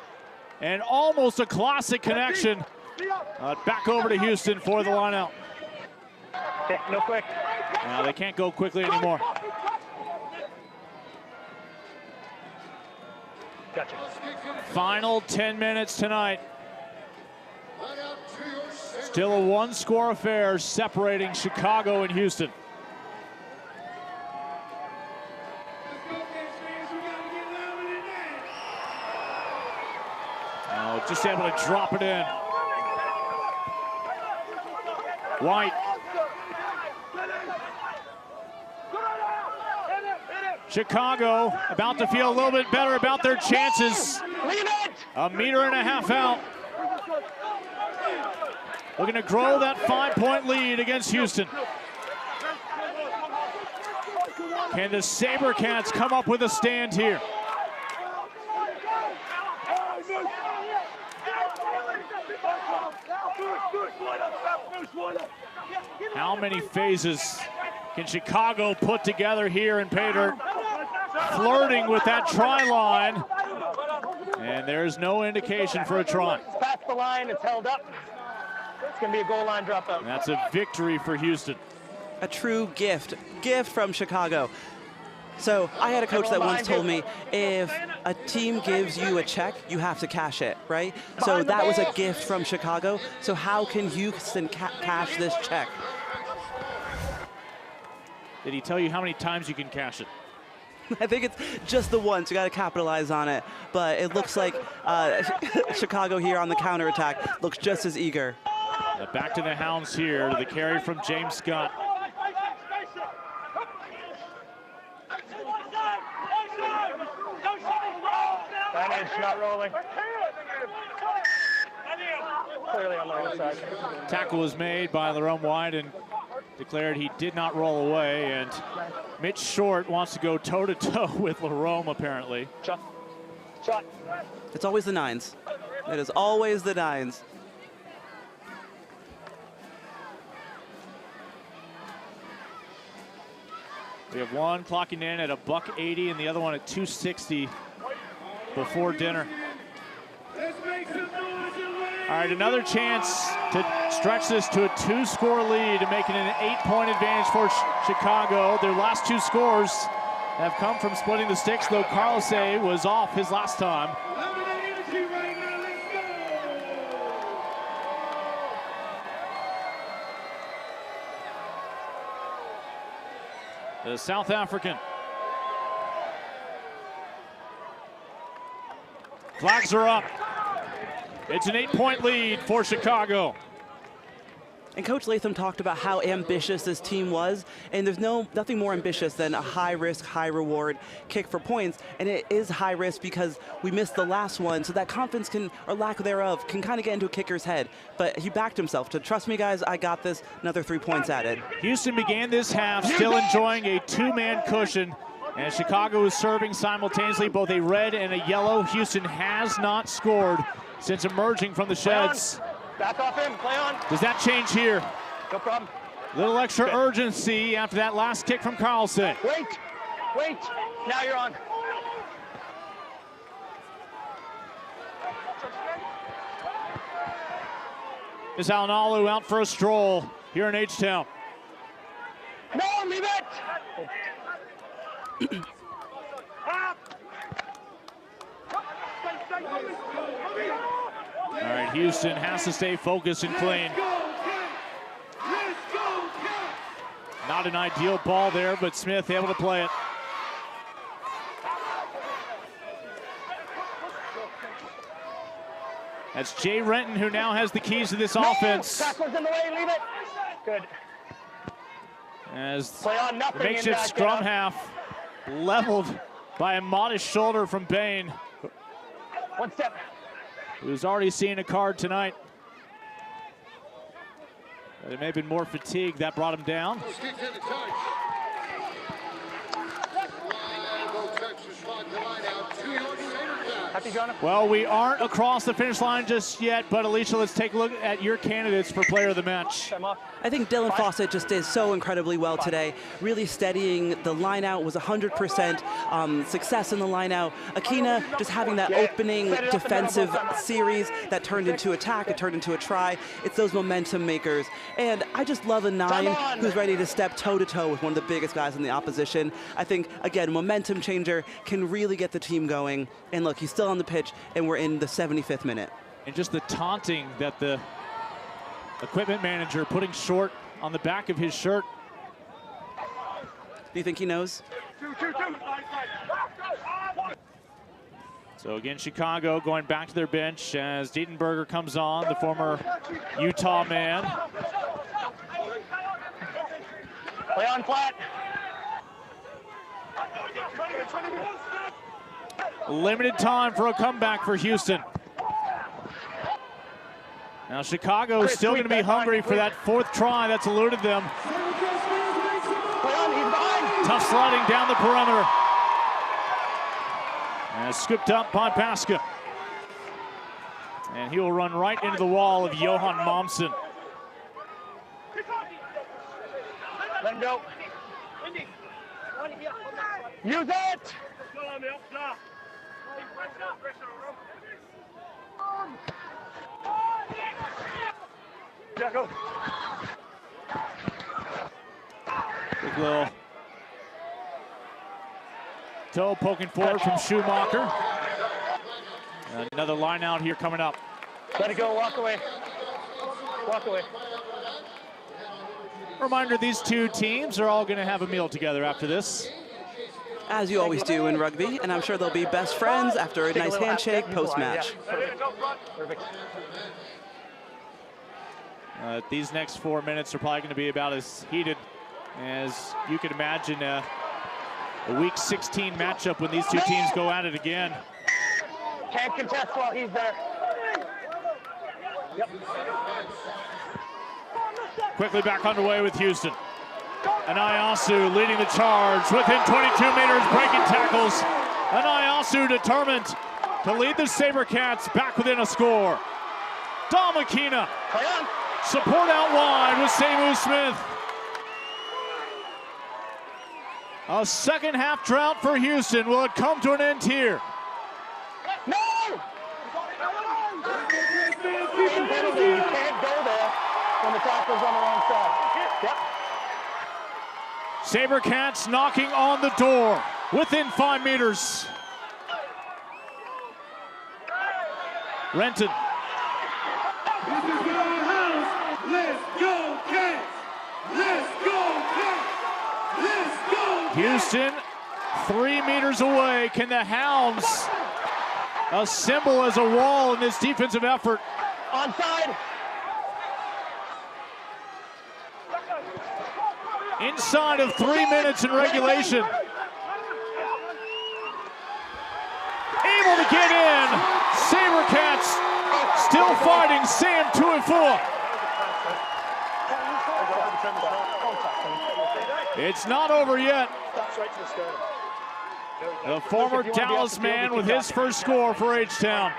And almost a classic connection. Back over to Houston for the line out. Okay, no quick. Now they can't go quickly anymore. Gotcha. Final 10 minutes tonight. Still a 1-score affair separating Chicago and Houston. Oh, just able to drop it in. White. Chicago about to feel a little bit better about their chances. A meter and a half out. Looking to grow that 5-point lead against Houston. Can the SaberCats come up with a stand here? How many phases Can Chicago put together here in pay dirt? Flirting with that try line. And there's no indication for a try. It's past the line, it's held up. It's going to be a goal line dropout. That's a victory for Houston. A true gift from Chicago. So I had a coach that once told me, if a team gives you a check, you have to cash it, right? So that was a gift from Chicago. So how can Houston cash this check? Did he tell you how many times you can cash it? I think it's just the once. You got to capitalize on it. But it looks like Chicago here on the counterattack looks just as eager. Back to the Hounds here. The carry from James Scott. Advantage, not rolling. Clearly on the right side. Tackle was made by Lerone White and declared he did not roll away. And Mitch Short wants to go toe-to-toe with Lerone, apparently. Shot. It's always the nines. It is always the nines. We have one clocking in at $1.80 and the other one at $2.60 before dinner. All right, another chance to stretch this to a 2-score lead and make it an 8-point advantage for Chicago. Their last 2 scores have come from splitting the sticks, though Carlos was off his last time. The South African. Flags are up. It's an 8-point lead for Chicago. And Coach Latham talked about how ambitious this team was, and there's nothing more ambitious than a high-risk, high-reward kick for points, and it is high risk because we missed the last one, so that confidence can, or lack thereof, can kind of get into a kicker's head. But he backed himself to, trust me, guys, I got this. Another 3 points added. Houston began this half still enjoying a 2-man cushion, and Chicago is serving simultaneously both a red and a yellow. Houston has not scored since emerging from the sheds. Back off him, play on. Does that change here? No problem. Little extra urgency after that last kick from Carlson. Wait, now you're on. Is Alnalu out for a stroll here in H-Town? No, leave it! All right, Houston has to stay focused and clean. Not an ideal ball there, but Smith able to play it. That's Jay Renton, who now has the keys to this offense. Tackler's in the way, leave it. Good. As play on, the makeshift scrum half leveled by a modest shoulder from Bain. One step. Who's already seen a card tonight. But it may have been more fatigue that brought him down. Well, we aren't across the finish line just yet, but Alicia, let's take a look at your candidates for player of the match. I think Dylan Fawcett just did so incredibly well today, really steadying the line out, was 100% success in the line out. Akina just having that opening defensive series that turned into attack, it turned into a try. It's those momentum makers. And I just love a 9 who's ready to step toe-to-toe with one of the biggest guys in the opposition. I think, again, momentum changer can really get the team going. And look, he's still on the pitch, and we're in the 75th minute. And just the taunting that the equipment manager putting Short on the back of his shirt. Do you think he knows? So again, Chicago going back to their bench as Dietenberger comes on, the former Utah man. Play on flat. Limited time for a comeback for Houston. Now Chicago is still going to be hungry for that 4th try that's eluded them. Tough sliding down the perimeter. And scooped up by Pasca. And he will run right into the wall of Johan Momsen. Let him go. Use it! Big little toe poking forward from Schumacher. Another line out here coming up. Let it go, walk away. Walk away. Reminder, these two teams are all going to have a meal together after this. As you always do in rugby, and I'm sure they'll be best friends after a nice handshake post-match. These next 4 minutes are probably going to be about as heated as you can imagine a Week 16 matchup when these two teams go at it again. Can't contest while he's there. Yep. Quickly back underway with Houston. Anayasu leading the charge within 22 meters, breaking tackles. Anayasu determined to lead the SaberCats back within a score. Damakina, support out wide with Samu Smith. A second half drought for Houston. Will it come to an end here? No! You can't go there when the tackle's on the wrong side. Yep. SaberCats knocking on the door within 5 meters. Renton. This is our house. Let's go, Cats. Let's go, Cats. Let's go, Cats. Houston 3 meters away. Can the Hounds assemble as a wall in this defensive effort? Onside. Inside of 3 minutes in regulation. Able to get in. SaberCats still fighting Sam Tuifua. It's not over yet. The former Dallas man with his first score for H-Town.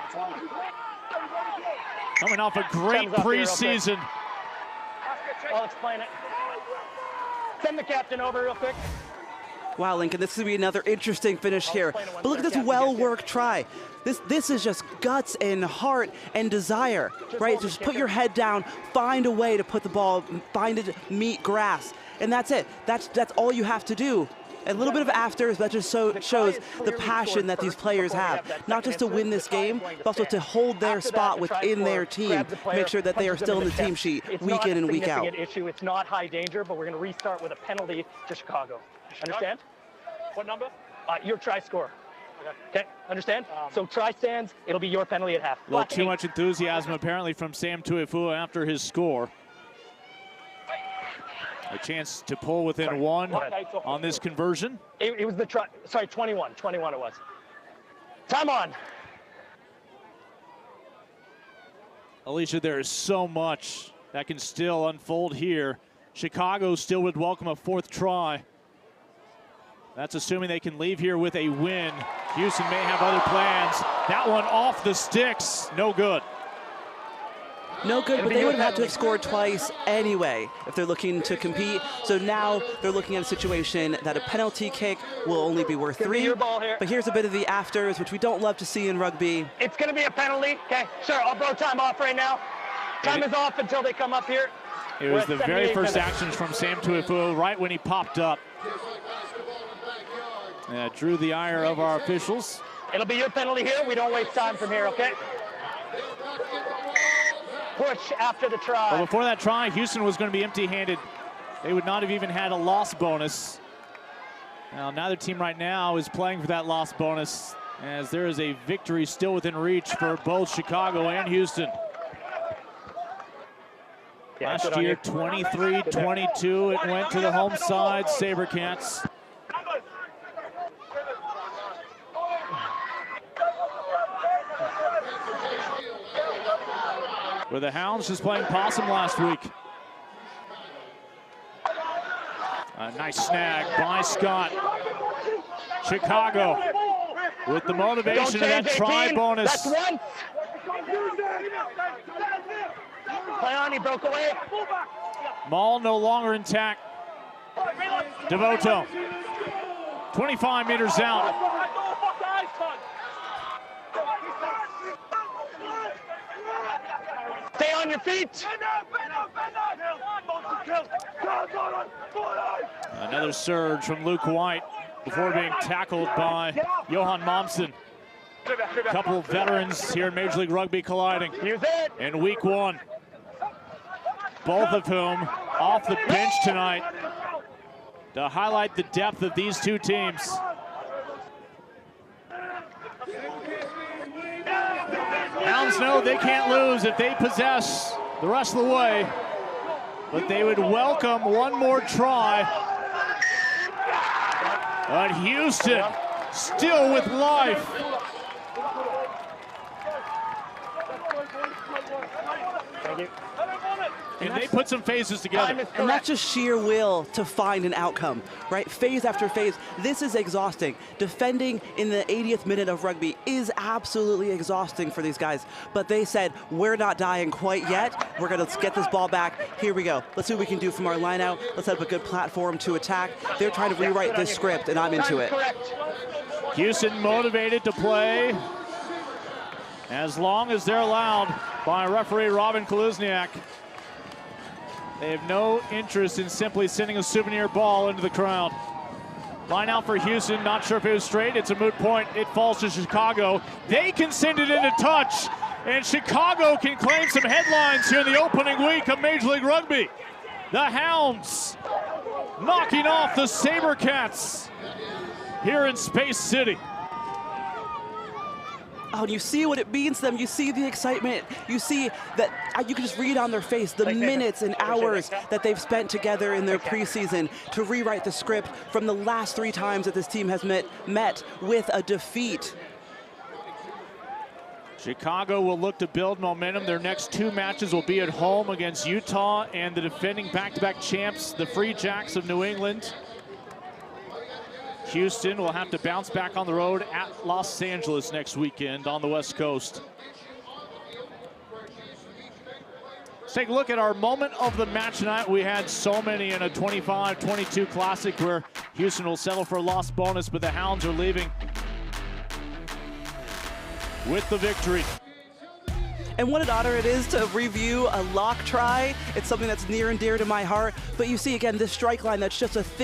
Coming off a great preseason. I'll explain it. Send the captain over real quick. Wow, Lincoln, this could be another interesting finish here. But look at this well-worked try. This is just guts and heart and desire, right? Just put your head down, find a way to put the ball, find it, meet grass, and that's it. That's all you have to do. A little bit of afters, that just shows the passion that these players have. Not just to win this game, but also to hold their spot within their team. Make sure that they are still in the team sheet week in and week out. It's not high danger, but we're going to restart with a penalty to Chicago. Understand? What number? Your try score. Okay, understand? So try stands, it'll be your penalty at half. A little too much enthusiasm apparently from Sam Tuifua after his score. A chance to pull within one on this conversion. It was the try, sorry, 21 it was. Time on. Alicia, there is so much that can still unfold here. Chicago still would welcome a fourth try. That's assuming they can leave here with a win. Houston may have other plans. That one off the sticks, no good. No good, but they would have had to have scored twice anyway if they're looking to compete. So now they're looking at a situation that a penalty kick will only be worth 3. But here's a bit of the afters, which we don't love to see in rugby. It's going to be a penalty. Okay, sure, I'll blow time off right now. Time is off until they come up here. It was the very first actions from Sam Tuifua right when he popped up. Drew the ire of our officials. It'll be your penalty here. We don't waste time from here, okay? Push after the try. Well, before that try, Houston was going to be empty-handed. They would not have even had a loss bonus. Now, neither team right now is playing for that loss bonus, as there is a victory still within reach for both Chicago and Houston. Last year, 23-22, it went to the home side, SaberCats. Where the Hounds just playing possum last week. A nice snag by Scott. Chicago with the motivation of that try bonus. That's one. Play on, he broke away. Maul no longer intact. Devoto. 25 meters out. Stay on your feet. Another surge from Luke White before being tackled by Johan Momsen. A couple of veterans here in Major League Rugby colliding in week 1. Both of whom off the bench tonight to highlight the depth of these two teams. Hounds know they can't lose if they possess the rest of the way, but they would welcome one more try. But Houston still with life. Thank you. And they put some phases together. And that's just sheer will to find an outcome, right? Phase after phase. This is exhausting. Defending in the 80th minute of rugby is absolutely exhausting for these guys. But they said, we're not dying quite yet. We're going to get this ball back. Here we go. Let's see what we can do from our line out. Let's set up a good platform to attack. They're trying to rewrite this script, and I'm into it. Houston motivated to play as long as they're allowed by referee Robin Kaluzniak. They have no interest in simply sending a souvenir ball into the crowd. Line out for Houston, not sure if it was straight. It's a moot point. It falls to Chicago. They can send it into touch, and Chicago can claim some headlines here in the opening week of Major League Rugby. The Hounds knocking off the Sabercats here in Space City. Oh, and you see what it means to them. You see the excitement. You see that you can just read on their face the minutes and hours that they've spent together in their preseason to rewrite the script from the last 3 times that this team has met with a defeat. Chicago will look to build momentum. Their next 2 matches will be at home against Utah and the defending back-to-back champs, the Free Jacks of New England. Houston will have to bounce back on the road at Los Angeles next weekend on the West Coast. Let's take a look at our moment of the match tonight. We had so many in a 25-22 Classic where Houston will settle for a lost bonus, but the Hounds are leaving with the victory. And what an honor it is to review a lock try. It's something that's near and dear to my heart. But you see, again, this strike line that's just a thin